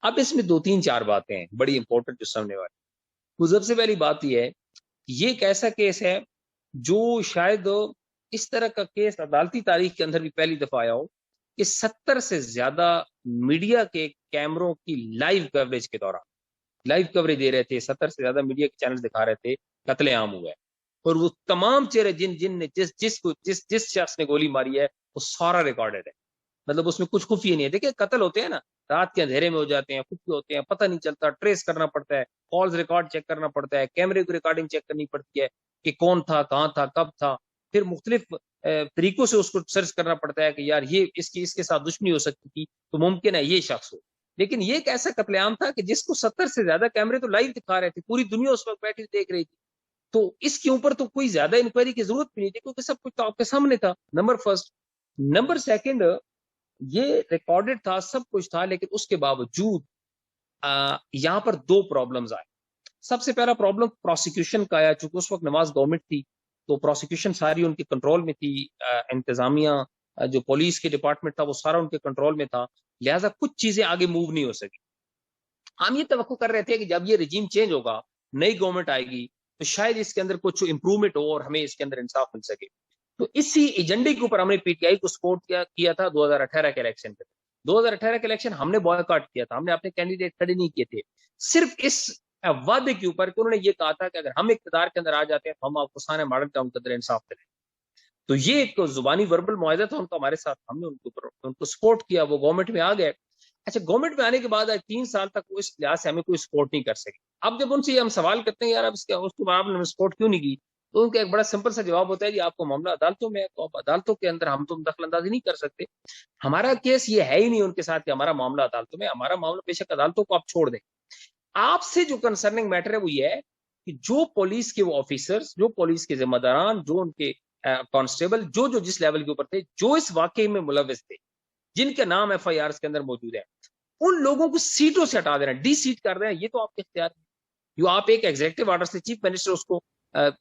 اب اس میں 2-3-4 باتیں ہیں بڑی امپورٹنٹ جو سامنے والی. تو سب سے پہلی بات یہ ہے، یہ ایک ایسا کیس ہے جو شاید اس طرح کا کیس عدالتی تاریخ کے اندر بھی پہلی دفعہ آیا ہو کہ 70 سے زیادہ میڈیا کے کیمروں کی لائیو کوریج کے دوران لائیو کوریج دے رہے تھے، 70 سے زیادہ میڈیا کے چینل دکھا رہے تھے قتل عام ہوا ہے، اور وہ تمام چہرے جن نے جس شخص نے گولی ماری ہے وہ سارا ریکارڈڈ ہے. مطلب اس میں کچھ خفیہ نہیں ہے. دیکھیں قتل ہوتے ہیں نا، رات کے اندھیرے میں ہو جاتے ہیں، خفیہ ہوتے ہیں، پتہ نہیں چلتا، ٹریس کرنا پڑتا ہے، کالز ریکارڈ چیک کرنا پڑتا ہے، کیمرے کی ریکارڈنگ چیک کرنی پڑتی ہے کہ کون تھا، کہاں تھا، کب تھا، پھر مختلف طریقوں سے اس کو سرچ کرنا پڑتا ہے کہ یار یہ اس کے ساتھ دشمنی ہو سکتی تھی تو ممکن ہے یہ شخص ہو. لیکن یہ ایک ایسا قتل عام تھا کہ جس کو 70 سے زیادہ کیمرے تو لائیو دکھا رہے تھے، پوری دنیا اس وقت بیٹھی دیکھ رہی تھی. تو اس کے اوپر تو کوئی زیادہ انکوائری کی ضرورت بھی نہیں تھی کیونکہ سب کچھ تو آپ کے سامنے تھا. Number first. نمبر سیکنڈ، یہ ریکارڈڈ تھا، سب کچھ تھا، لیکن اس کے باوجود یہاں پر 2 پرابلمز آئے. سب سے پہلا پرابلم پروسیکیوشن کا آیا. چونکہ اس وقت نواز گورنمنٹ تھی تو پروسیکیوشن ساری ان کے کنٹرول میں تھی، انتظامیہ جو پولیس کے ڈپارٹمنٹ تھا وہ سارا ان کے کنٹرول میں تھا، لہٰذا کچھ چیزیں آگے موو نہیں ہو سکی. ہم یہ توقع کر رہے تھے کہ جب یہ رجیم چینج ہوگا، نئی گورنمنٹ آئے گی تو شاید اس کے اندر کچھ امپروومنٹ ہو اور ہمیں اس کے اندر انصاف مل سکے. تو اسی ایجنڈے کے اوپر ہم نے PTI کو سپورٹ کیا تھا 2018 کے الیکشن پہ. 2018 کے الیکشن ہم نے بوائکاٹ کیا تھا، ہم نے اپنے کینڈیڈیٹ کھڑے نہیں کیے تھے، صرف اس وعدے کے اوپر کہ انہوں نے یہ کہا تھا کہ اگر ہم اقتدار کے اندر آ جاتے ہیں تو ہم آپ کو سارے ماڈل ٹاؤن کے اندر انصاف کریں. تو یہ ایک زبانی وربل معاہدہ تھا ان کا ہمارے ساتھ، ہم نے ان کو سپورٹ کیا، وہ گورنمنٹ میں آ گئے. اچھا، گورنمنٹ میں آنے کے بعد 3 سال تک وہ اس لحاظ سے ہمیں کوئی سپورٹ نہیں کر سکے. اب جب ان سے ہم سوال کرتے ہیں یار اب اس کو آپ نے سپورٹ کیوں نہیں کی، تو ان کا ایک بڑا سمپل سا جواب ہوتا ہے جی آپ کو معاملہ عدالتوں میں ہے، تو آپ عدالتوں کے اندر ہم تم دخل اندازی نہیں کر سکتے. ہمارا کیس یہ ہے ہی نہیں ان کے ساتھ کہ ہمارا معاملہ عدالتوں میں، ہمارا معاملہ بے شک عدالتوں کو آپ چھوڑ دیں. آپ سے جو کنسرننگ میٹر ہے وہ یہ ہے کہ جو پولیس کے وہ آفیسرز، جو پولیس کے ذمہ داران، جو ان کے کانسٹیبل، جو جس لیول کے اوپر تھے، جو اس واقعے میں ملوث تھے، جن کے نام ایف آئی آر کے اندر موجود ہے، ان لوگوں کو سیٹوں سے ہٹا دے رہے ہیں، ڈی سیٹ کر رہے ہیں. یہ تو آپ کے اختیار ہے. جو آپ ایک ایگزیکٹو آرڈر سے چیف منسٹر اس کو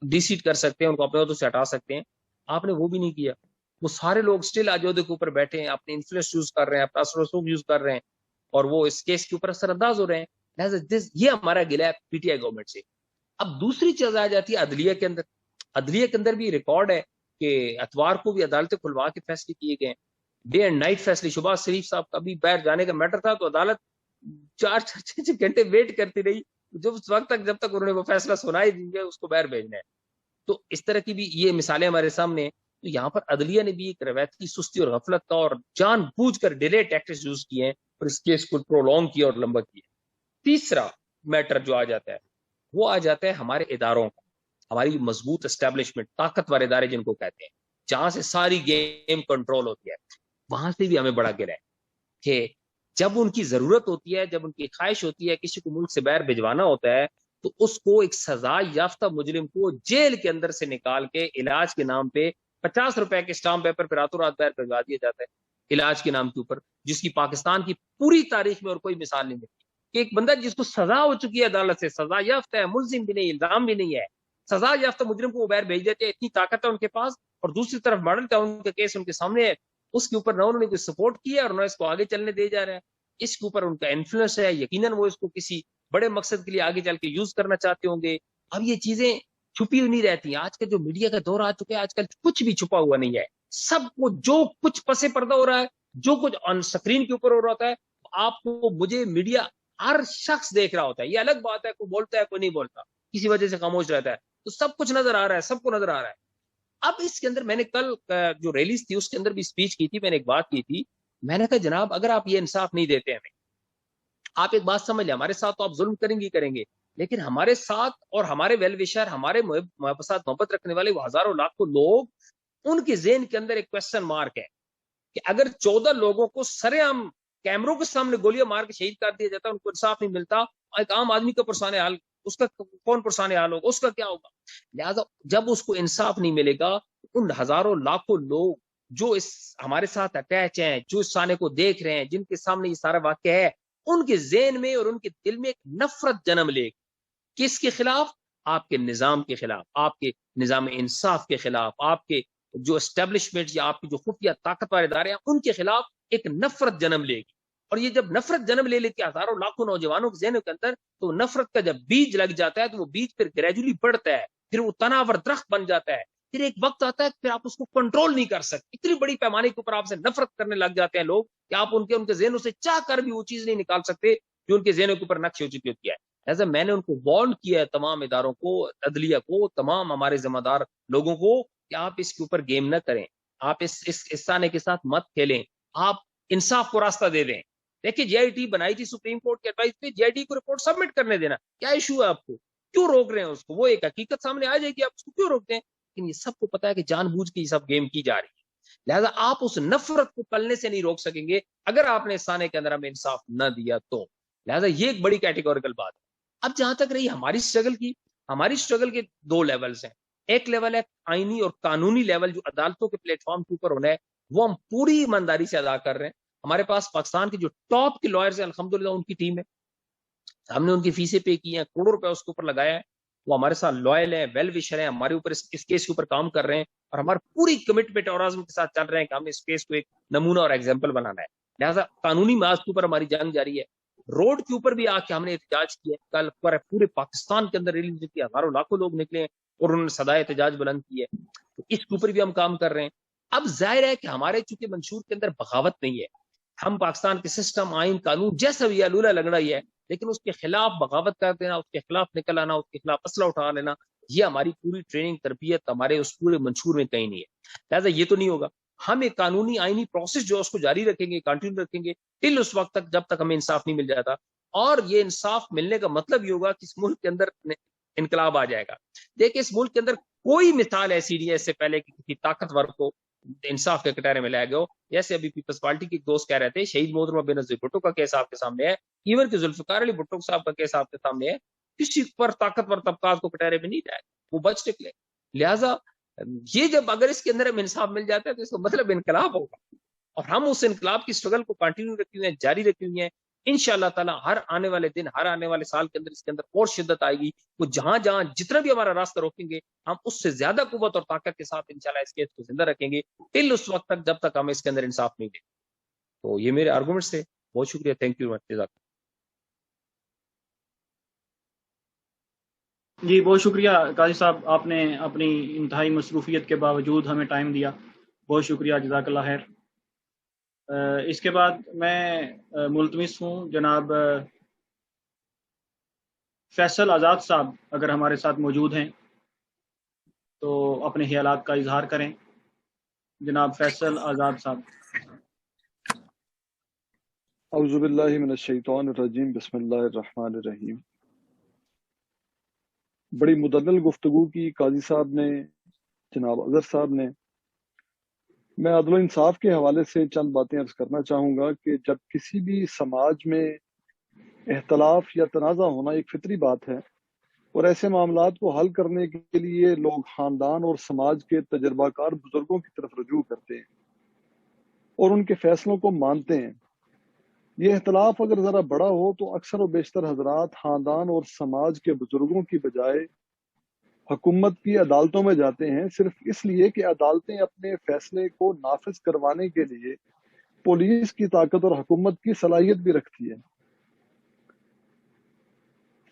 ڈی سیٹ کر سکتے ہیں، ان کو اپنے عہدوں سے ہٹا سکتے ہیں. آپ نے وہ بھی نہیں کیا. وہ سارے لوگ اسٹل آج عہدے کے اوپر بیٹھے ہیں، اپنے انفلوئنس یوز کر رہے ہیں، اپنا اثر و رسوخ یوز کر رہے ہیں، اور وہ اس کیس کے اوپر اثر انداز ہو رہے ہیں. لہٰذا یہ ہمارا گلہ ہے پی ٹی آئی گورنمنٹ سے. اب دوسری چیز آ جاتی ہے عدلیہ کے اندر. عدلیہ کے اندر بھی ریکارڈ ہے کہ اتوار کو بھی عدالتیں کھلوا کے فیصلے کیے گئے، ڈے اینڈ نائٹ فیصلے. شہباز شریف صاحب کا بھی باہر جانے کا میٹر تھا تو عدالت 4-6 گھنٹے ویٹ کرتی رہی، جب اس وقت تک جب تک انہوں نے وہ فیصلہ سنائی دیں گے اس کو باہر بھیجنا ہے. تو اس طرح کی بھی یہ مثالیں ہمارے سامنے ہیں. تو یہاں پر عدلیہ نے بھی ایک روایتی سستی اور غفلت کا اور جان بوجھ کر ڈیلے ٹیکٹکس یوز کیے ہیں اور اس کیس کو پرولونگ کیا اور لمبا کیا. تیسرا میٹر جو آ جاتا ہے وہ آ جاتا ہے ہمارے اداروں کا، ہماری مضبوط اسٹیبلشمنٹ، طاقتور ادارے جن کو کہتے ہیں، جہاں سے ساری گیم کنٹرول ہوتی ہے. وہاں سے بھی ہمیں بڑا گرا ہے کہ جب ان کی ضرورت ہوتی ہے، جب ان کی خواہش ہوتی ہے کسی کو ملک سے باہر بھجوانا ہوتا ہے، تو اس کو ایک سزا یافتہ مجرم کو جیل کے اندر سے نکال کے علاج کے نام پہ 50 روپے کے اسٹامپ پیپر پہ راتوں رات باہر بھجوا دیا جاتا ہے علاج کے نام کے اوپر، جس کی پاکستان کی پوری تاریخ میں اور کوئی مثال نہیں ملتی. کہ ایک بندہ جس کو سزا ہو چکی ہے عدالت سے، سزا یافتہ ہے، ملزم بھی نہیں، الزام بھی نہیں ہے، سزا یافتہ مجرم کو وہ باہر بھیج دیتے ہیں. اتنی طاقت ہے ان کے پاس. اور دوسری طرف ماڈل ٹاؤن کا کیس ان کے سامنے ہے، اس کے اوپر نہ انہوں نے کوئی سپورٹ کیا اور نہ اس کو آگے چلنے دے جا رہے ہیں. اس کے اوپر ان کا انفلوئنس ہے، یقیناً وہ اس کو کسی بڑے مقصد کے لیے آگے چل کے یوز کرنا چاہتے ہوں گے. اب یہ چیزیں چھپی ہوئی نہیں رہتی. آج کل جو میڈیا کا دور آ چکا ہے، آج کل کچھ بھی چھپا ہوا نہیں ہے. سب کو جو کچھ پسے پردہ ہو رہا ہے، جو کچھ آن سکرین کے اوپر ہو رہا ہوتا ہے، آپ کو، مجھے، میڈیا، ہر شخص دیکھ رہا ہوتا ہے. یہ الگ بات ہے کوئی بولتا ہے کوئی نہیں بولتا، کسی وجہ سے خاموش رہتا ہے، تو سب کچھ نظر آ رہا ہے، سب کو نظر آ رہا ہے. اب اس کے اندر میں نے کل جو ریلیز تھی اس کے اندر بھی اسپیچ کی تھی، میں نے ایک بات کی تھی. میں نے کہا جناب اگر آپ یہ انصاف نہیں دیتے ہمیں، آپ ایک بات سمجھ لیں، ہمارے ساتھ تو آپ ظلم کریں گے، لیکن ہمارے ساتھ اور ہمارے ویل وشر، ہمارے ساتھ محبت رکھنے والے وہ ہزاروں لاکھوں لوگ، ان کے ذہن کے اندر ایک کوشچن مارک ہے کہ اگر 14 لوگوں کو سرے عام کیمروں کے سامنے گولیاں مار کے شہید کر دیا جاتا ہے، ان کو انصاف نہیں ملتا، ایک عام آدمی کا پرسان حال، اس کا کون پرسان حال ہوگا، اس کا کیا ہوگا؟ لہذا جب اس کو انصاف نہیں ملے گا، ان ہزاروں لاکھوں لوگ جو اس ہمارے ساتھ اٹیچ ہیں، جو اس سانے کو دیکھ رہے ہیں، جن کے سامنے یہ سارا واقعہ ہے، ان کے ذہن میں اور ان کے دل میں ایک نفرت جنم لے گی. کس کے خلاف؟ آپ کے نظام کے خلاف، آپ کے نظام انصاف کے خلاف، آپ کے جو اسٹیبلشمنٹ یا آپ کی جو خفیہ طاقتور ادارے ہیں ان کے خلاف ایک نفرت جنم لے گی. اور یہ جب نفرت جنم لے لیتی ہے ہزاروں لاکھوں نوجوانوں کے ذہنوں کے اندر، تو نفرت کا جب بیج لگ جاتا ہے تو وہ بیج پھر گریجولی بڑھتا ہے، پھر وہ تناور درخت بن جاتا ہے. پھر ایک وقت آتا ہے پھر آپ اس کو کنٹرول نہیں کر سکتے. اتنی بڑی پیمانے کے اوپر آپ سے نفرت کرنے لگ جاتے ہیں لوگ کہ آپ ان کے ذہنوں سے چاہ کر بھی وہ چیز نہیں نکال سکتے جو ان کے ذہنوں کے اوپر نقش ہو چکی ہوتی ہے. ایسا میں نے ان کو وارن کیا ہے، تمام اداروں کو، عدلیہ کو، تمام ہمارے ذمہ دار لوگوں کو، کہ آپ اس کے اوپر گیم نہ کریں، آپ اس سانے کے ساتھ مت کھیلیں، آپ انصاف کو راستہ دے دیں. دیکھیے جے آئی ٹی بنائی تھی سپریم کورٹ کے ایڈوائز پہ، جے آئی ٹی کو رپورٹ سبمٹ کرنے دینا، کیا ایشو ہے آپ کو؟ کیوں روک رہے ہیں اس کو؟ وہ ایک حقیقت سامنے آ جائے گی، آپ اس کو کیوں روکتے ہیں؟ لیکن یہ سب کو پتا ہے کہ جان بوجھ کے یہ سب گیم کی جا رہی ہے. لہذا آپ اس نفرت کو پلنے سے نہیں روک سکیں گے اگر آپ نے اس سانے کے اندر ہمیں انصاف نہ دیا تو. لہذا یہ ایک بڑی کیٹیگوریکل بات ہے. اب جہاں تک رہی ہماری اسٹرگل کے 2 لیولز ہیں. ایک لیول ہے آئینی اور قانونی لیول، جو عدالتوں کے پلیٹ فارم کے اوپر ہونا ہے، وہ ہم پوری ایمانداری سے ادا کر رہے ہیں. ہمارے پاس پاکستان کے جو ٹاپ کے لائرز ہیں الحمدللہ ان کی ٹیم ہے، ہم نے ان کی فیسیں پے کی ہیں، کروڑوں روپے اس کے اوپر لگایا ہے، وہ ہمارے ساتھ لوئل ہیں، ویل وشر ہیں، ہمارے اوپر اس کیس کے اوپر کام کر رہے ہیں، اور ہمارا پوری کمٹمنٹ اور عزم کے ساتھ چل رہے ہیں کہ ہم نے اس کیس کو ایک نمونہ اور ایگزامپل بنانا ہے. لہٰذا قانونی معاذ کے اوپر ہماری جنگ جاری ہے. روڈ کے اوپر بھی آ کے ہم نے احتجاج کیا ہے. کل پورے پاکستان کے اندر ریلی کی، ہزاروں لاکھوں لوگ نکلے ہیں اور انہوں نے صدائے احتجاج بلند کی ہے. تو اس کے اوپر بھی ہم کام کر رہے ہیں. اب ظاہر ہے کہ ہمارے چونکہ منشور کے اندر بغاوت نہیں ہے، ہم پاکستان کے سسٹم، آئین، قانون جیسا بھی لولا لنگڑا ہی ہے، لیکن اس کے خلاف بغاوت کر دینا، اس کے خلاف نکل آنا، اس کے خلاف اسلحہ اٹھا لینا، یہ ہماری پوری ٹریننگ، تربیت، ہمارے اس پورے منشور میں کہیں نہیں ہے. لہٰذا یہ تو نہیں ہوگا. ہم ایک قانونی آئینی پروسیس جو اس کو جاری رکھیں گے، کنٹینیو رکھیں گے ٹل اس وقت تک جب تک ہمیں انصاف نہیں مل جاتا. اور یہ انصاف ملنے کا مطلب یہ ہوگا کہ اس ملک کے اندر انقلاب آ جائے گا. دیکھیں اس ملک کے اندر کوئی مثال ایسی نہیں ہے اس سے پہلے کہ کسی طاقتور کو انصاف کے کٹہرے میں لے گئے ہو. جیسے ابھی پیپلز پارٹی کے ایک دوست کہہ رہے تھے شہید محترمہ بینظیر بھٹو کا کیس آپ کے سامنے ہے, ایون کہ ذوالفقار علی بھٹو صاحب کا کیس آپ کے سامنے ہے. کسی پر طاقتور طبقات کو کٹہرے میں نہیں جائے, وہ بچ نکلے. لہٰذا یہ جب اگر اس کے اندر ہمیں انصاف مل جاتا ہے تو اس کا مطلب انقلاب ہوگا, اور ہم اس انقلاب کی اسٹرگل کو کنٹینیو رکھے ہوئے ہیں, جاری رکھے ہوئے ہیں. انشاءاللہ تعالیٰ ہر آنے والے دن, ہر آنے والے سال کے اندر اس کے اندر اور شدت آئے گی. وہ جہاں جہاں جتنا بھی ہمارا راستہ روکیں گے ہم اس سے زیادہ قوت اور طاقت کے ساتھ انشاءاللہ اس کیس کو زندہ رکھیں گے ٹل اس وقت تک جب تک ہمیں اس کے اندر انصاف نہیں دے. تو یہ میرے آرگومنٹس تھے. بہت شکریہ. Thank you. جی بہت شکریہ قاضی صاحب, آپ نے اپنی انتہائی مصروفیت کے باوجود ہمیں ٹائم دیا, بہت شکریہ, جزاک اللہ خیر. اس کے بعد میں ملتمس ہوں جناب فیصل آزاد صاحب اگر ہمارے ساتھ موجود ہیں تو اپنے خیالات کا اظہار کریں. جناب فیصل آزاد صاحب. اعوذ باللہ من الشیطان الرجیم, بسم اللہ الرحمن الرحیم. بڑی مدلل گفتگو کی قاضی صاحب نے, جناب اظہر صاحب نے. میں عدل و انصاف کے حوالے سے چند باتیں عرض کرنا چاہوں گا کہ جب کسی بھی سماج میں اختلاف یا تنازع ہونا ایک فطری بات ہے, اور ایسے معاملات کو حل کرنے کے لیے لوگ خاندان اور سماج کے تجربہ کار بزرگوں کی طرف رجوع کرتے ہیں اور ان کے فیصلوں کو مانتے ہیں. یہ اختلاف اگر ذرا بڑا ہو تو اکثر و بیشتر حضرات خاندان اور سماج کے بزرگوں کی بجائے حکومت کی عدالتوں میں جاتے ہیں, صرف اس لیے کہ عدالتیں اپنے فیصلے کو نافذ کروانے کے لیے پولیس کی طاقت اور حکومت کی صلاحیت بھی رکھتی ہے.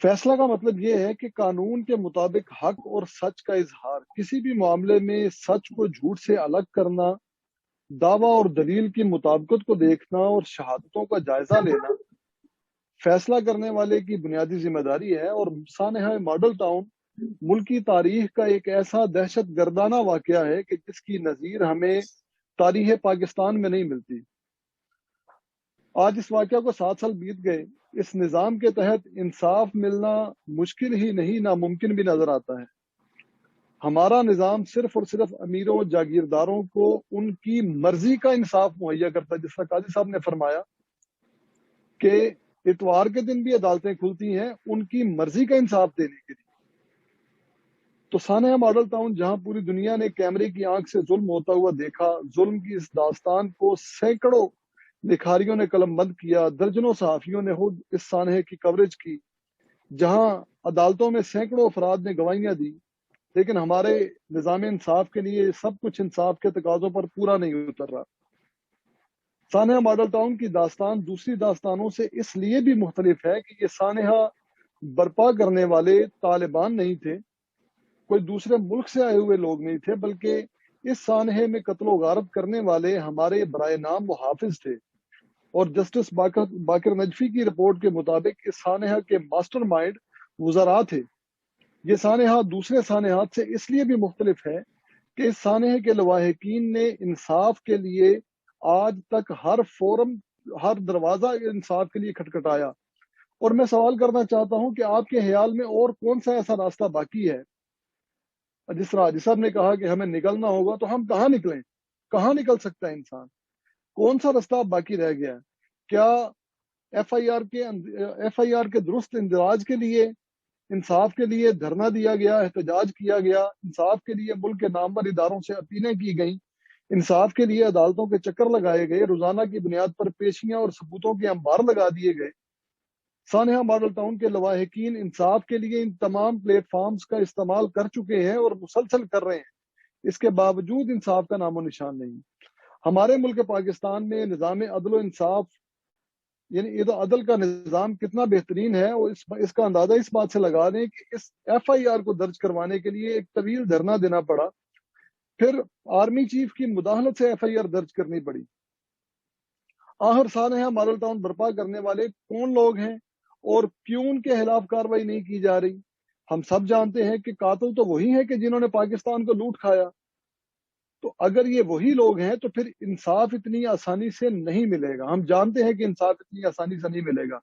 فیصلہ کا مطلب یہ ہے کہ قانون کے مطابق حق اور سچ کا اظہار, کسی بھی معاملے میں سچ کو جھوٹ سے الگ کرنا, دعویٰ اور دلیل کی مطابقت کو دیکھنا اور شہادتوں کا جائزہ لینا فیصلہ کرنے والے کی بنیادی ذمہ داری ہے. اور سانحہ ماڈل ٹاؤن ملکی تاریخ کا ایک ایسا دہشت گردانہ واقعہ ہے کہ جس کی نظیر ہمیں تاریخ پاکستان میں نہیں ملتی. آج اس واقعہ کو 7 سال بیت گئے. اس نظام کے تحت انصاف ملنا مشکل ہی نہیں ناممکن بھی نظر آتا ہے. ہمارا نظام صرف اور صرف امیروں جاگیرداروں کو ان کی مرضی کا انصاف مہیا کرتا ہے, جس طرح قاضی صاحب نے فرمایا کہ اتوار کے دن بھی عدالتیں کھلتی ہیں ان کی مرضی کا انصاف دینے کے لیے. تو سانحہ ماڈل ٹاؤن جہاں پوری دنیا نے کیمرے کی آنکھ سے ظلم ہوتا ہوا دیکھا, ظلم کی اس داستان کو سینکڑوں لکھاریوں نے قلم بند کیا, درجنوں صحافیوں نے خود اس سانحے کی کوریج کی, جہاں عدالتوں میں سینکڑوں افراد نے گواہیاں دی, لیکن ہمارے نظام انصاف کے لیے سب کچھ انصاف کے تقاضوں پر پورا نہیں اتر رہا. سانحہ ماڈل ٹاؤن کی داستان دوسری داستانوں سے اس لیے بھی مختلف ہے کہ یہ سانحہ برپا کرنے والے طالبان نہیں تھے, کوئی دوسرے ملک سے آئے ہوئے لوگ نہیں تھے, بلکہ اس سانحے میں قتل و غارت کرنے والے ہمارے برائے نام محافظ تھے. اور جسٹس باقر نجفی کی رپورٹ کے مطابق اس سانحہ کے ماسٹر مائنڈ وزراء تھے. یہ سانحہ دوسرے سانحات سے اس لیے بھی مختلف ہے کہ اس سانحے کے لواحقین نے انصاف کے لیے آج تک ہر فورم, ہر دروازہ انصاف کے لیے کھٹکھٹایا. اور میں سوال کرنا چاہتا ہوں کہ آپ کے خیال میں اور کون سا ایسا راستہ باقی ہے؟ جس طرح حاجی صاحب نے کہا کہ ہمیں نکلنا ہوگا, تو ہم کہاں نکلیں؟ کہاں نکل سکتا ہے انسان؟ کون سا راستہ باقی رہ گیا؟ کیا ایف آئی آر کے درست اندراج کے لیے, انصاف کے لیے دھرنا دیا گیا, احتجاج کیا گیا, انصاف کے لیے ملک کے نامور اداروں سے اپیلیں کی گئیں, انصاف کے لیے عدالتوں کے چکر لگائے گئے, روزانہ کی بنیاد پر پیشیاں اور ثبوتوں کے انبار لگا دیے گئے؟ سانحہ ماڈل ٹاؤن کے لواحقین انصاف کے لیے ان تمام پلیٹ فارمز کا استعمال کر چکے ہیں اور مسلسل کر رہے ہیں, اس کے باوجود انصاف کا نام و نشان نہیں. ہمارے ملک پاکستان میں نظام عدل و انصاف یعنی عدل کا نظام کتنا بہترین ہے, اور اس کا اندازہ اس بات سے لگا دیں کہ اس ایف آئی آر کو درج کروانے کے لیے ایک طویل دھرنا دینا پڑا, پھر آرمی چیف کی مداخلت سے ایف آئی آر درج کرنی پڑی. آخر سانحہ ماڈل ٹاؤن برپا کرنے والے کون لوگ ہیں اور کیوں ان کے خلاف کارروائی نہیں کی جا رہی؟ ہم سب جانتے ہیں کہ قاتل تو وہی ہیں کہ جنہوں نے پاکستان کو لوٹ کھایا. تو اگر یہ وہی لوگ ہیں تو پھر انصاف اتنی آسانی سے نہیں ملے گا. ہم جانتے ہیں کہ انصاف اتنی آسانی سے نہیں ملے گا,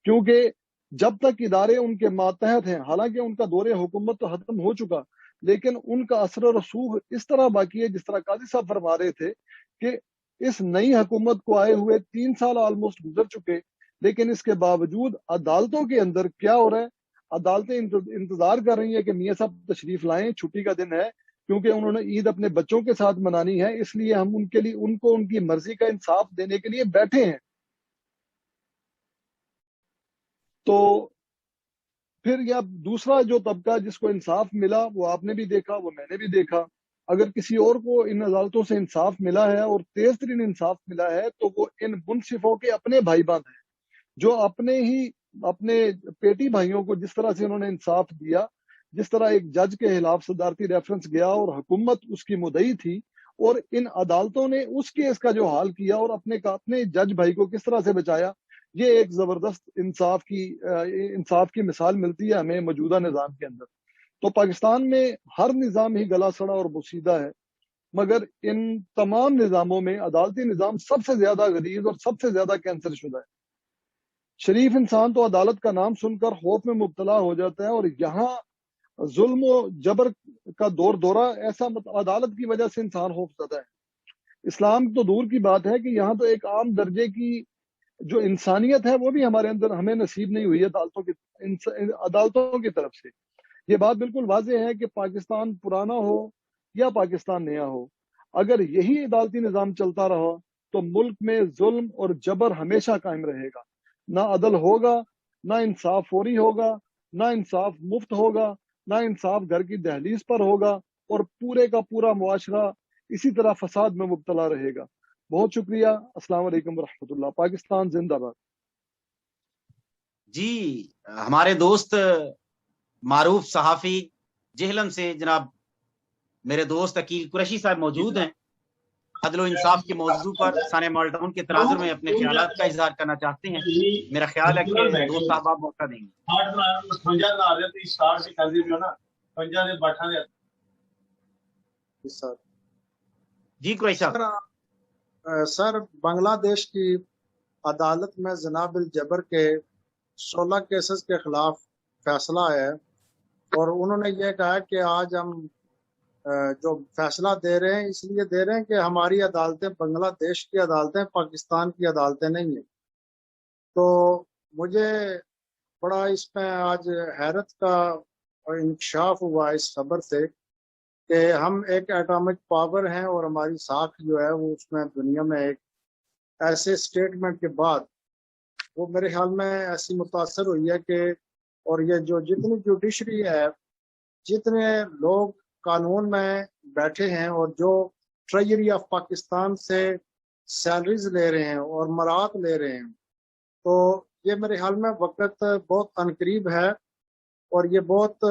کیونکہ جب تک ادارے ان کے ماتحت ہیں, حالانکہ ان کا دور حکومت تو ختم ہو چکا, لیکن ان کا اثر و رسوخ اس طرح باقی ہے جس طرح قاضی صاحب فرما رہے تھے کہ اس نئی حکومت کو آئے ہوئے 3 سال آلموسٹ گزر چکے، لیکن اس کے باوجود عدالتوں کے اندر کیا ہو رہا ہے، عدالتیں انتظار کر رہی ہیں کہ میاں صاحب تشریف لائیں، چھٹی کا دن ہے، کیونکہ انہوں نے عید اپنے بچوں کے ساتھ منانی ہے، اس لیے ہم ان کے لیے ان کو ان کی مرضی کا انصاف دینے کے لیے بیٹھے ہیں۔ تو پھر یا دوسرا جو طبقہ جس کو انصاف ملا وہ آپ نے بھی دیکھا، وہ میں نے بھی دیکھا، اگر کسی اور کو ان عدالتوں سے انصاف ملا ہے اور تیز ترین انصاف ملا ہے تو وہ ان منصفوں کے اپنے بھائی بند ہیں، جو اپنے پیٹی بھائیوں کو جس طرح سے انہوں نے انصاف دیا، جس طرح ایک جج کے خلاف صدارتی ریفرنس گیا اور حکومت اس کی مدعی تھی، اور ان عدالتوں نے اس کیس کا جو حال کیا اور اپنے جج بھائی کو کس طرح سے بچایا، یہ ایک زبردست انصاف کی مثال ملتی ہے ہمیں موجودہ نظام کے اندر۔ تو پاکستان میں ہر نظام ہی گلا سڑا اور بوسیدہ ہے، مگر ان تمام نظاموں میں عدالتی نظام سب سے زیادہ غلیظ اور سب سے زیادہ کینسر شدہ ہے۔ شریف انسان تو عدالت کا نام سن کر خوف میں مبتلا ہو جاتا ہے، اور یہاں ظلم و جبر کا دورہ ایسا عدالت کی وجہ سے انسان خوف زدہ ہے۔ اسلام تو دور کی بات ہے کہ یہاں تو ایک عام درجے کی جو انسانیت ہے وہ بھی ہمارے اندر ہمیں نصیب نہیں ہوئی ہے عدالتوں کی طرف سے۔ یہ بات بالکل واضح ہے کہ پاکستان پرانا ہو یا پاکستان نیا ہو، اگر یہی عدالتی نظام چلتا رہا تو ملک میں ظلم اور جبر ہمیشہ قائم رہے گا، نہ عدل ہوگا، نہ انصاف فوری ہوگا، نہ انصاف مفت ہوگا، نہ انصاف گھر کی دہلیز پر ہوگا، اور پورے کا پورا معاشرہ اسی طرح فساد میں مبتلا رہے گا۔ بہت شکریہ، السلام علیکم ورحمۃ اللہ۔ پاکستان زندہ باد۔ جی، ہمارے دوست معروف صحافی جہلم سے جناب میرے دوست عقیل قریشی صاحب موجود ہیں، عدل و انصاف کے موضوع پر سانحہ ماڈل ٹاؤن کے تناظر میں اپنے خیالات کا اظہار کرنا چاہتے ہیں۔ میرا خیال ہے کہ دوست صاحب آپ موقع دیں گے۔ جی قریشی صاحب۔ سر، بنگلہ دیش کی عدالت میں جناب الجبر کے 16 کیسز کے خلاف فیصلہ ہے، اور انہوں نے یہ کہا کہ آج ہم جو فیصلہ دے رہے ہیں اس لیے دے رہے ہیں کہ ہماری عدالتیں بنگلہ دیش کی عدالتیں پاکستان کی عدالتیں نہیں ہیں۔ تو مجھے بڑا اس میں آج حیرت کا انکشاف ہوا اس خبر سے کہ ہم ایک ایٹامک پاور ہیں، اور ہماری ساکھ جو ہے وہ اس میں دنیا میں ایک ایسے سٹیٹمنٹ کے بعد وہ میرے خیال میں ایسی متاثر ہوئی ہے کہ، اور یہ جو جتنی جوڈیشری ہے، جتنے لوگ قانون میں بیٹھے ہیں اور جو ٹریجری آف پاکستان سے سیلریز لے رہے ہیں اور مراعات لے رہے ہیں، تو یہ میرے خیال میں وقت بہت عنقریب ہے، اور یہ بہت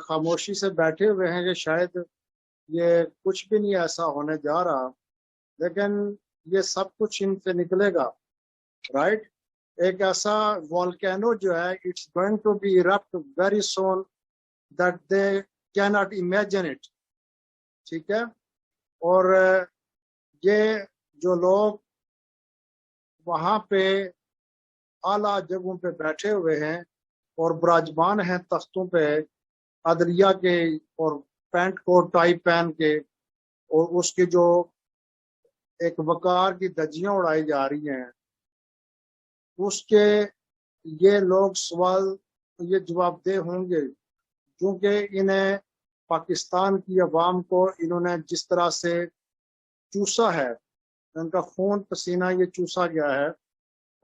خاموشی سے بیٹھے ہوئے ہیں کہ شاید یہ کچھ بھی نہیں ایسا ہونے جا رہا، لیکن یہ سب کچھ ان سے نکلے گا، رائٹ؟ ایک ایسا والکینو جو ہے، it's going to be erupt very soon that they can not imagine it, ٹھیک ہے؟ اور یہ جو لوگ وہاں پہ اعلیٰ جگہوں پہ بیٹھے ہوئے ہیں اور براجمان ہیں تختوں پہ عدلیہ کے، اور پینٹ کوٹ ٹائی پہن کے، اور اس کی جو ایک وقار کی دھجیاں اڑائی جا رہی ہیں، اس کے یہ لوگ یہ جواب دہ ہوں گے، کیونکہ انہیں پاکستان کی عوام کو انہوں نے جس طرح سے چوسا ہے، ان کا خون پسینہ یہ چوسا گیا ہے،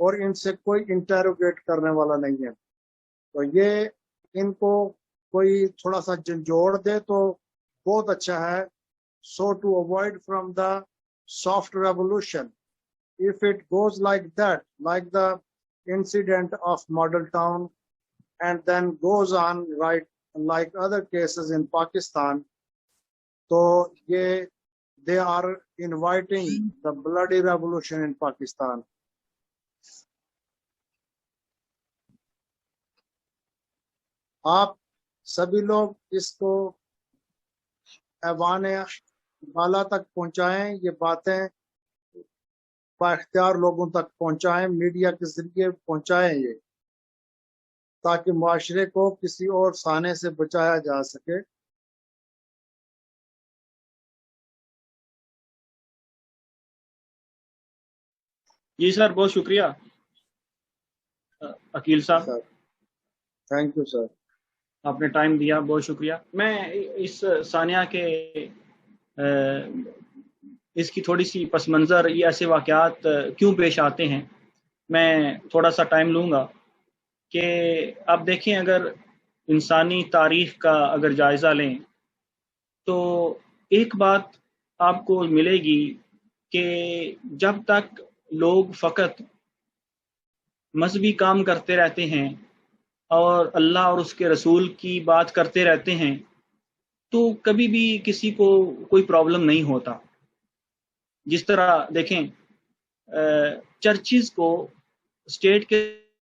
اور ان سے کوئی انٹروگیٹ کرنے والا نہیں ہے۔ تو یہ ان کو کوئی تھوڑا سا جھنجھوڑ دے تو بہت اچھا ہے۔ So to avoid from the soft revolution, if it goes like that, like the incident of Model Town, and then goes on right like other cases in Pakistan, so they are inviting the bloody revolution in Pakistan. آپ سبھی لوگ اس کو ایوان بالا تک پہنچائیں، یہ باتیں با اختیار لوگوں تک پہنچائیں، میڈیا کے ذریعے پہنچائیں یہ، تاکہ معاشرے کو کسی اور سانے سے بچایا جا سکے۔ جی سر، بہت شکریہ عقیل صاحب، تھینک یو سر، آپ نے ٹائم دیا، بہت شکریہ۔ میں اس ثانیہ کے اس کی تھوڑی سی پس منظر، یہ ایسے واقعات کیوں پیش آتے ہیں، میں تھوڑا سا ٹائم لوں گا کہ آپ دیکھیں، اگر انسانی تاریخ کا اگر جائزہ لیں تو ایک بات آپ کو ملے گی کہ جب تک لوگ فقط مذہبی کام کرتے رہتے ہیں اور اللہ اور اس کے رسول کی بات کرتے رہتے ہیں تو کبھی بھی کسی کو کوئی پرابلم نہیں ہوتا۔ جس طرح دیکھیں چرچز کو اسٹیٹ کے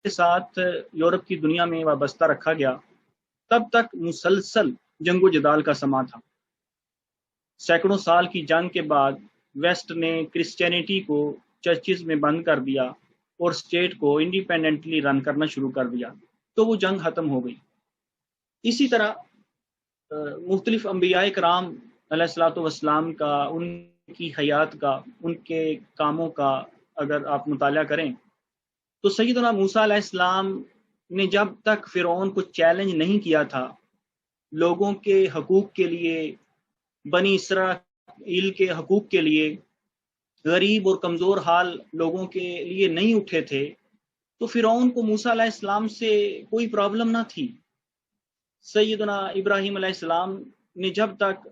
ساتھ یورپ کی دنیا میں وابستہ رکھا گیا، تب تک مسلسل جنگ و جدال کا سما تھا۔ سینکڑوں سال کی جنگ کے بعد ویسٹ نے کرسچینٹی کو چرچز میں بند کر دیا اور اسٹیٹ کو انڈیپینڈنٹلی رن کرنا شروع کر دیا، تو وہ جنگ ختم ہو گئی۔ اسی طرح مختلف انبیاء کرام علیہ الصلوۃ والسلام کا، ان کی حیات کا، ان کے کاموں کا اگر آپ مطالعہ کریں تو سیدنا موسیٰ علیہ السلام نے جب تک فرعون کو چیلنج نہیں کیا تھا، لوگوں کے حقوق کے لیے، بنی اسرائیل کے حقوق کے لیے، غریب اور کمزور حال لوگوں کے لیے نہیں اٹھے تھے، تو فرعون کو موسیٰ علیہ السلام سے کوئی پرابلم نہ تھی۔ سیدنا ابراہیم علیہ السلام نے جب تک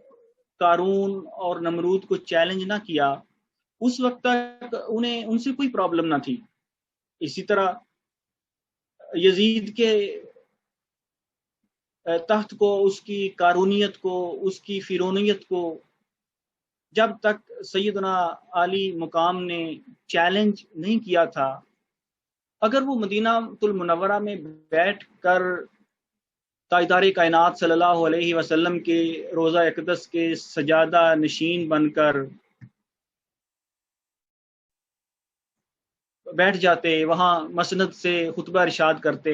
قارون اور نمرود کو چیلنج نہ کیا، اس وقت تک انہیں ان سے کوئی پرابلم نہ تھی۔ اسی طرح یزید کے تخت کو، اس کی قارونیت کو، اس کی فرعونیت کو جب تک سیدنا علی مقام نے چیلنج نہیں کیا تھا، اگر وہ مدینہ المنورہ میں بیٹھ کر تاجدار کائنات صلی اللہ علیہ وسلم کے روضہ اقدس کے سجادہ نشین بن کر بیٹھ جاتے، وہاں مسند سے خطبہ ارشاد کرتے،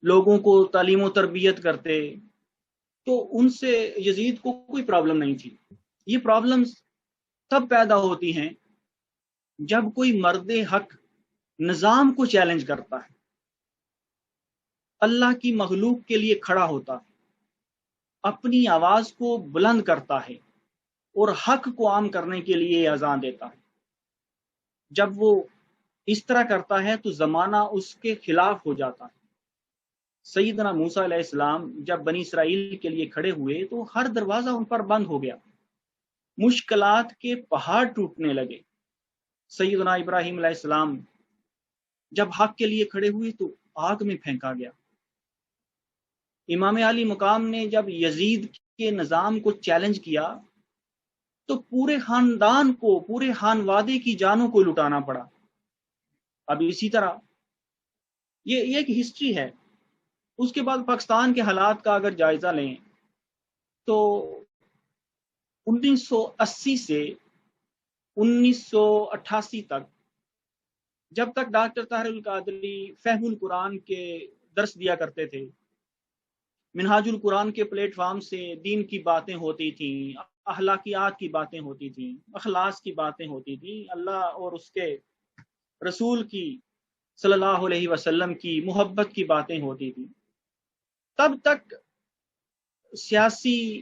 لوگوں کو تعلیم و تربیت کرتے، تو ان سے یزید کو کوئی پرابلم نہیں تھی۔ یہ پرابلمز تب پیدا ہوتی ہیں جب کوئی مرد حق نظام کو چیلنج کرتا ہے، اللہ کی مخلوق کے لیے کھڑا ہوتا ہے، اپنی آواز کو بلند کرتا ہے اور حق کو عام کرنے کے لیے اذان دیتا ہے۔ جب وہ اس طرح کرتا ہے تو زمانہ اس کے خلاف ہو جاتا ہے۔ سیدنا موسیٰ علیہ السلام جب بنی اسرائیل کے لیے کھڑے ہوئے تو ہر دروازہ ان پر بند ہو گیا، مشکلات کے پہاڑ ٹوٹنے لگے۔ سیدنا ابراہیم علیہ السلام جب حق کے لیے کھڑے ہوئے تو آگ میں پھینکا گیا۔ امام علی مقام نے جب یزید کے نظام کو چیلنج کیا تو پورے خاندان کو، پورے خانوادے کی جانوں کو لٹانا پڑا۔ اب اسی طرح یہ ایک ہسٹری ہے۔ اس کے بعد پاکستان کے حالات کا اگر جائزہ لیں تو 1980 سے 1988 تک، جب تک ڈاکٹر طاہر القادری فہم القرآن کے درس دیا کرتے تھے، منہاج القرآن کے پلیٹ فارم سے دین کی باتیں ہوتی تھیں، اخلاقیات کی باتیں ہوتی تھیں، اخلاص کی باتیں ہوتی تھیں، اللہ اور اس کے رسول کی صلی اللہ علیہ وسلم کی محبت کی باتیں ہوتی تھیں، تب تک سیاسی،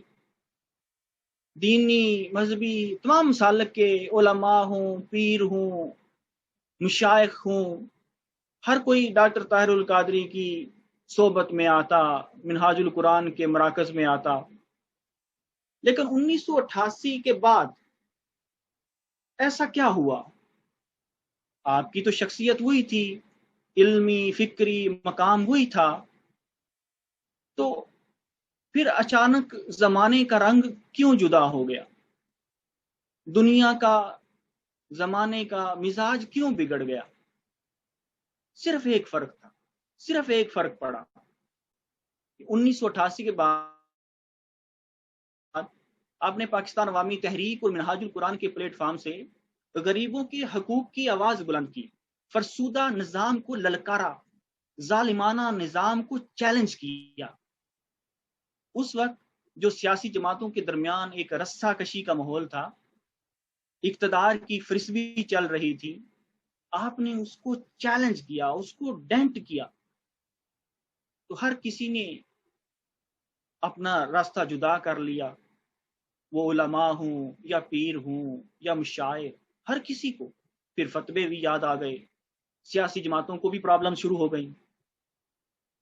دینی، مذہبی تمام مسالک کے علماء ہوں، پیر ہوں، مشائخ ہوں، ہر کوئی ڈاکٹر طاہر القادری کی صحبت میں آتا، منہاج القرآن کے مراکز میں آتا۔ لیکن 1988 کے بعد ایسا کیا ہوا؟ آپ کی تو شخصیت وہی تھی، علمی، فکری مقام وہی تھا، تو پھر اچانک زمانے کا رنگ کیوں جدا ہو گیا؟ دنیا کا، زمانے کا مزاج کیوں بگڑ گیا؟ صرف ایک فرق تھا، صرف ایک فرق پڑا۔ 1988 کے بعد آپ نے پاکستان عوامی تحریک اور منہاج القرآن کے پلیٹ فارم سے غریبوں کے حقوق کی آواز بلند کی، فرسودہ نظام کو للکارا، ظالمانہ نظام کو چیلنج کیا۔ اس وقت جو سیاسی جماعتوں کے درمیان ایک رسہ کشی کا ماحول تھا، اقتدار کی فرسبی چل رہی تھی، آپ نے اس کو چیلنج کیا، اس کو ڈینٹ کیا، تو ہر کسی نے اپنا راستہ جدا کر لیا، وہ علماء ہوں یا پیر ہوں یا مشاعر، ہر کسی کو پھر فتوے بھی یاد آ گئے، سیاسی جماعتوں کو بھی پرابلم شروع ہو گئی۔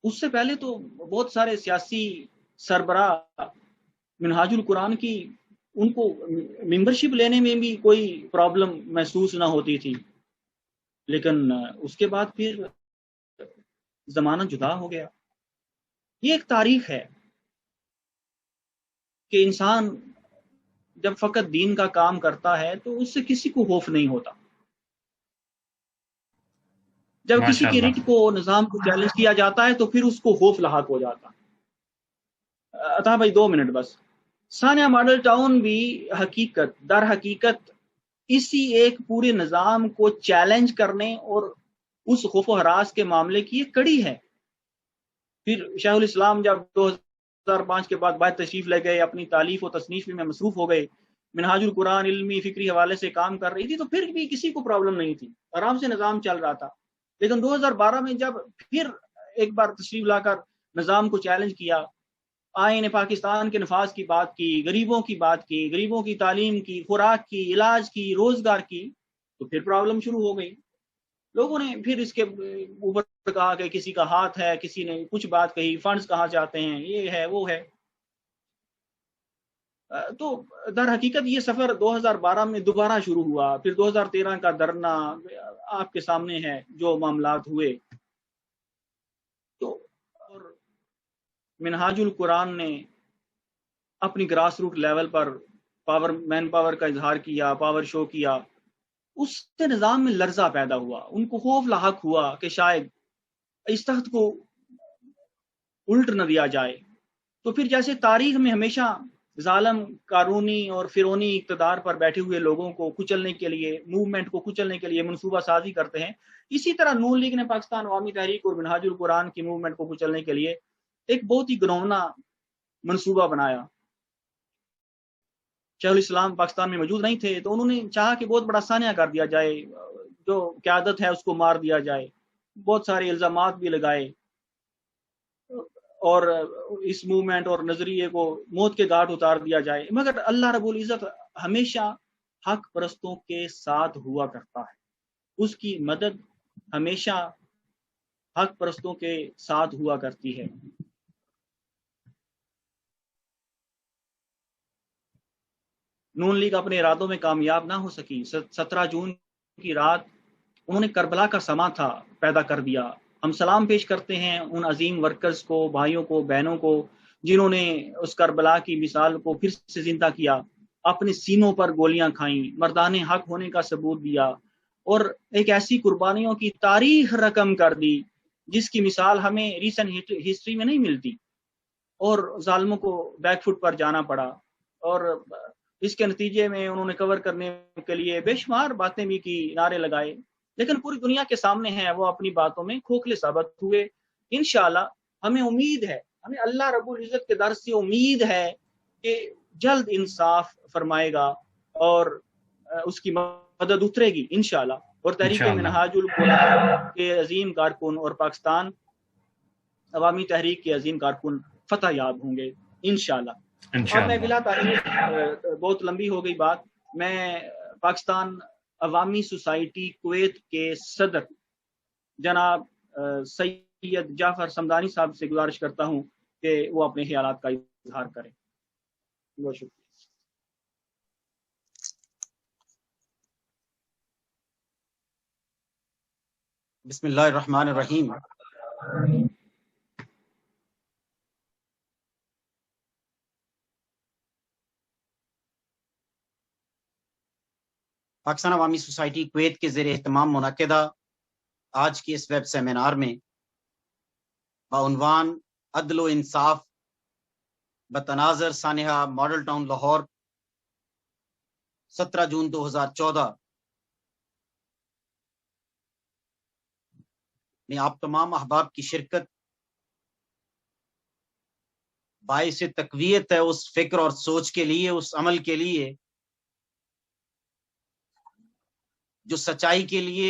اس سے پہلے تو بہت سارے سیاسی سربراہ منہاج القرآن کی ان کو ممبرشپ لینے میں بھی کوئی پرابلم محسوس نہ ہوتی تھی، لیکن اس کے بعد پھر زمانہ جدا ہو گیا۔ یہ ایک تاریخ ہے کہ انسان جب فقط دین کا کام کرتا ہے تو اس سے کسی کو خوف نہیں ہوتا، جب کسی کی ریٹ کو نظام کو چیلنج کیا جاتا ہے تو پھر اس کو خوف لاحق ہو جاتا۔ عطا بھائی 2 منٹ بس۔ ثانیہ ماڈل ٹاؤن بھی در حقیقت اسی ایک پورے نظام کو چیلنج کرنے اور اس خوف و ہراس کے معاملے کی ایک کڑی ہے۔ پھر شیخ الاسلام جب 2005 کے بعد باہر تشریف لے گئے، اپنی تالیف و تصنیف میں مصروف ہو گئے، منہاج القرآن علمی فکری حوالے سے کام کر رہی تھی، تو پھر بھی کسی کو پرابلم نہیں تھی، آرام سے نظام چل رہا تھا۔ لیکن 2012 میں جب پھر ایک بار تشریف لا کر نظام کو چیلنج کیا، آئین پاکستان کے نفاذ کی بات کی، غریبوں کی بات کی، غریبوں کی تعلیم کی، خوراک کی، علاج کی، روزگار کی، تو پھر پرابلم شروع ہو گئی۔ لوگوں نے پھر اس کے اوپر کہا کہ کسی کا ہاتھ ہے، کسی نے کچھ بات کہی، فنڈز کہاں چاہتے ہیں، یہ ہے وہ ہے۔ تو در حقیقت یہ سفر 2012 میں دوبارہ شروع ہوا، پھر 2013 کا دھرنا آپ کے سامنے ہے جو معاملات ہوئے۔ تو اور منہاج القرآن نے اپنی گراس روٹ لیول پر مین پاور کا اظہار کیا، پاور شو کیا، اس سے نظام میں لرزہ پیدا ہوا، ان کو خوف لاحق ہوا کہ شاید اس تخت کو الٹ نہ دیا جائے۔ تو پھر جیسے تاریخ میں ہمیشہ ظالم قانونی اور فرعونی اقتدار پر بیٹھے ہوئے لوگوں کو کچلنے کے لیے، موومنٹ کو کچلنے کے لیے منصوبہ سازی کرتے ہیں، اسی طرح نون لیگ نے پاکستان عوامی تحریک اور منہاج القرآن کی موومنٹ کو کچلنے کے لیے ایک بہت ہی گھنونا منصوبہ بنایا۔ شیخ الاسلام پاکستان میں موجود نہیں تھے، تو انہوں نے چاہا کہ بہت بڑا سانحہ کر دیا جائے، جو قیادت ہے اس کو مار دیا جائے، بہت سارے الزامات بھی لگائے اور اس موومنٹ اور نظریے کو موت کے گھاٹ اتار دیا جائے۔ مگر اللہ رب العزت ہمیشہ حق پرستوں کے ساتھ ہوا کرتا ہے، اس کی مدد ہمیشہ حق پرستوں کے ساتھ ہوا کرتی ہے۔ نون لیگ اپنے ارادوں میں کامیاب نہ ہو سکی۔ 17 جون کی رات انہوں نے کربلا کا سما تھا پیدا کر دیا۔ ہم سلام پیش کرتے ہیں ان عظیم ورکرز کو، بھائیوں کو، بہنوں کو، جنہوں نے اس کربلا کی مثال کو پھر سے زندہ کیا، اپنے سینوں پر گولیاں کھائیں، مردان حق ہونے کا ثبوت دیا اور ایک ایسی قربانیوں کی تاریخ رقم کر دی جس کی مثال ہمیں ریسنٹ ہسٹری میں نہیں ملتی، اور ظالموں کو بیک فٹ پر جانا پڑا، اور اس کے نتیجے میں انہوں نے کور کرنے کے لیے بے شمار باتیں بھی کی، نعرے لگائے، لیکن پوری دنیا کے سامنے ہیں وہ اپنی باتوں میں کھوکھلے ثابت ہوئے۔ انشاءاللہ ہمیں امید ہے، ہمیں اللہ رب العزت کے در سے امید ہے کہ جلد انصاف فرمائے گا اور اس کی مدد اترے گی انشاءاللہ، اور تحریک منہاج القرآن کے عظیم کارکن اور پاکستان عوامی تحریک کے عظیم کارکن فتح یاب ہوں گے انشاءاللہ۔ اب میں بلا تعریف، بہت لمبی ہو گئی بات، میں پاکستان عوامی سوسائٹی کویت کے صدر جناب سید جعفر سمدانی صاحب سے گزارش کرتا ہوں کہ وہ اپنے خیالات کا اظہار کریں۔ بہت شکریہ۔ بسم اللہ الرحمن الرحیم۔ پاکستان عوامی سوسائٹی کویت کے زیر اہتمام منعقدہ آج کے اس ویب سیمینار میں بعنوان عدل و انصاف بتناظر سانحہ ماڈل ٹاؤن لاہور 17 جون 2014 میں آپ تمام احباب کی شرکت باعث تقویت ہے اس فکر اور سوچ کے لیے، اس عمل کے لیے جو سچائی کے لیے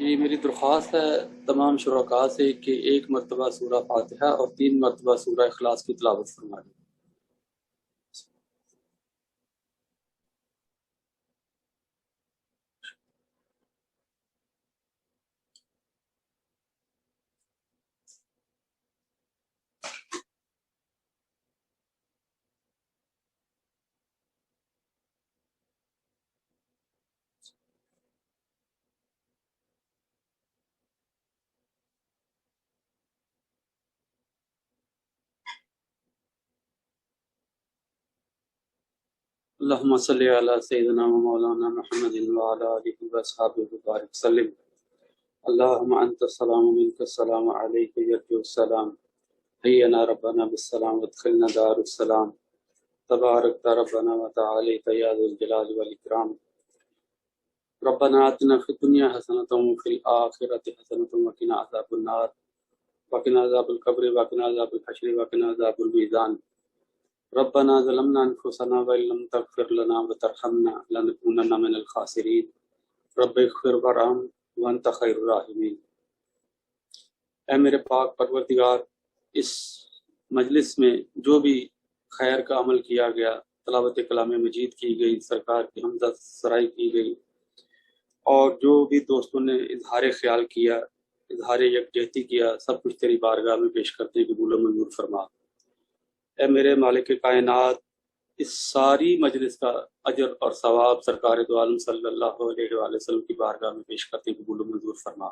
جی میری درخواست ہے تمام شرکاء سے کہ 1 مرتبہ سورہ فاتحہ اور 3 مرتبہ سورہ اخلاص کی تلاوت فرما دیں۔ اللهم صل على سيدنا ومولانا محمد وعلى آله وأصحابه وبارك وسلم۔ اللهم أنت السلام ومنك السلام عليك يرجو السلام، حينا ربنا بالسلام وادخلنا دار السلام، تبارك ربنا وتعاليت يا ذو الجلال والإكرام، ربنا آتنا في الدنيا حسنة وفي الآخرة حسنة وقنا عذاب النار، وقنا عذاب القبر، وقنا عذاب الحشر، وقنا عذاب الميزان، ربنا ظلمنا انفسنا وان لم تغفر لنا وترحمنا لنكونن من الخاسرین، رب اغفر وارحم وانت خیر الراحمین۔ اے میرے پاک پروردگار، اس مجلس میں جو بھی خیر کا عمل کیا گیا، تلاوت کلام مجید کی گئی، سرکار کی حمد سرائی کی گئی، اور جو بھی دوستوں نے اظہار خیال کیا، اظہار یکجہتی کیا، سب کچھ تیری بارگاہ میں پیش کرتے قبول و منظور فرما۔ اے میرے مالک کائنات، اس ساری مجلس کا اجر اور ثواب سرکار دو عالم صلی اللہ علیہ وآلہ وسلم کی بارگاہ میں پیش کرتے قبول و منظور فرما،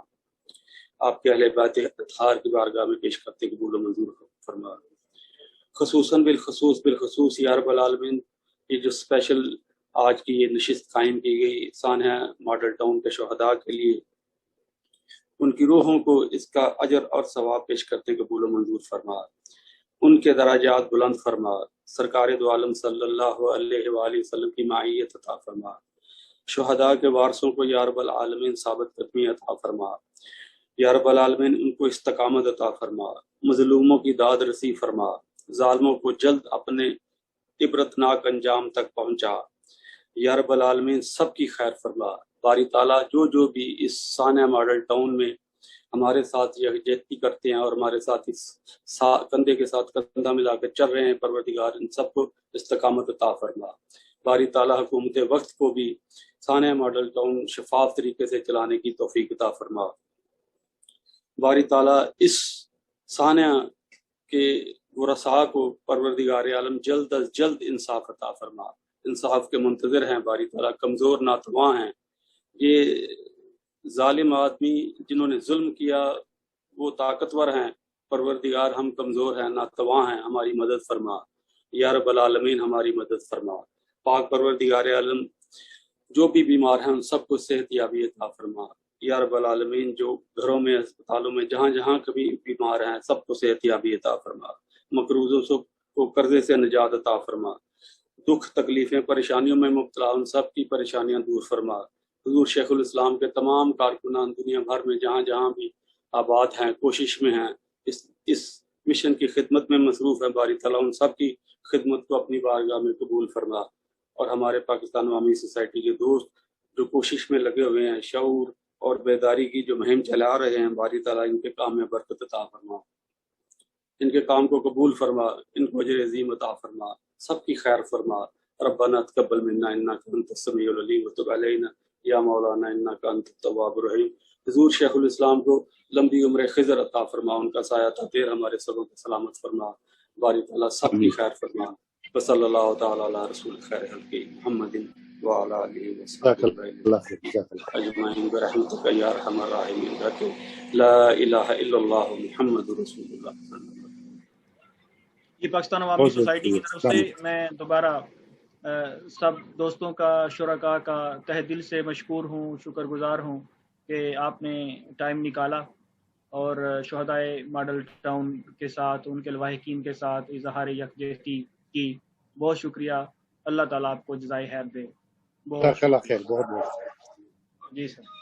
آپ کے اہل بیت اطہار کی بارگاہ میں پیش کرتے قبول و منظور فرما، خصوصاً بالخصوص یا رب العالمین، یہ جو اسپیشل آج کی یہ نشست قائم کی گئی سانحہ ماڈل ٹاؤن کے شہداء کے لیے، ان کی روحوں کو اس کا اجر اور ثواب پیش کرتے قبول و منظور فرما، ان کے درجات بلند فرما، سرکار دو عالم صلی اللہ علیہ وآلہ وسلم کی معیت عطا فرما، شہداء کے وارثوں کو یا رب العالمین ثابت قدمی عطا فرما، یا رب العالمین ان کو استقامت عطا فرما، مظلوموں کی داد رسی فرما، ظالموں کو جلد اپنے عبرتناک انجام تک پہنچا، یا رب العالمین سب کی خیر فرما۔ باری تعالیٰ جو بھی اس سانحہ ماڈل ٹاؤن میں ہمارے ساتھ یکجہتی کرتے ہیں اور ہمارے ساتھ اس کندھے کے ساتھ کندھا ملا کر چل رہے ہیں، پروردگار ان سب کو استقامت عطا فرما۔ باری تعالیٰ حکومت وقت کو بھی سانحہ ماڈل ٹاؤن شفاف طریقے سے چلانے کی توفیق عطا فرما۔ باری تعالیٰ اس سانحہ کے ورثاء کو پروردگار عالم جلد از جلد انصاف عطا فرما، انصاف کے منتظر ہیں باری تعالیٰ، کمزور ناتواں ہیں، یہ ظالم آدمی جنہوں نے ظلم کیا وہ طاقتور ہیں، پروردگار ہم کمزور ہیں، ناتواں ہیں، ہماری مدد فرما، یا رب العالمین ہماری مدد فرما۔ پاک پروردگار عالم جو بھی بیمار ہیں ان سب کو صحت یابی عطا فرما، یا رب العالمین جو گھروں میں، اسپتالوں میں، جہاں جہاں کبھی بیمار ہیں سب کو صحت یابی عطا فرما، مقروضوں کو قرضے سے نجات عطا فرما، دکھ تکلیفیں پریشانیوں میں مبتلا ان سب کی پریشانیاں دور فرما۔ حضور شیخ الاسلام کے تمام کارکنان دنیا بھر میں جہاں جہاں بھی آباد ہیں، کوشش میں ہیں، اس مشن کی خدمت میں مصروف ہیں، باری تعالیٰ ان سب کی خدمت کو اپنی بارگاہ میں قبول فرما، اور ہمارے پاکستان عوامی سوسائٹی کے دوست جو کوشش میں لگے ہوئے ہیں، شعور اور بیداری کی جو مہم چلا رہے ہیں، باری تعالیٰ ان کے کام میں برکت عطا فرما، ان کے کام کو قبول فرما، ان کو اجر عظیم عطا فرما، سب کی خیر فرما۔ ربنا تقبل منا انک انت السمیع العلیم وتب علینا یا مولانا انک انت التواب الرحیم۔ حضور شیخ الاسلام کو لمبی عمر خضر عطا فرما، ان کا سایہ تحت ہمارے سروں کو سلامت فرما، باری تعالیٰ سب کی خیر فرما۔ وصلی اللہ تعالیٰ علی رسول خیر خلق محمد وعلی آلہ وصحبہ اجمعین برحمتک یا ارحم الراحمین۔ لا الہ الا اللہ محمد رسول اللہ صلی اللہ علیہ وسلم۔ یہ پاکستان عوامی سوسائٹی کی طرف سے میں دوبارہ سب دوستوں کا، شرکاء کا تہ دل سے مشکور ہوں، شکر گزار ہوں کہ آپ نے ٹائم نکالا اور شہدائے ماڈل ٹاؤن کے ساتھ، ان کے لواحقین کے ساتھ اظہار یکجہتی کی۔ بہت شکریہ، اللہ تعالیٰ آپ کو جزائے خیر دے۔ بہت خیر، بہت جی سر۔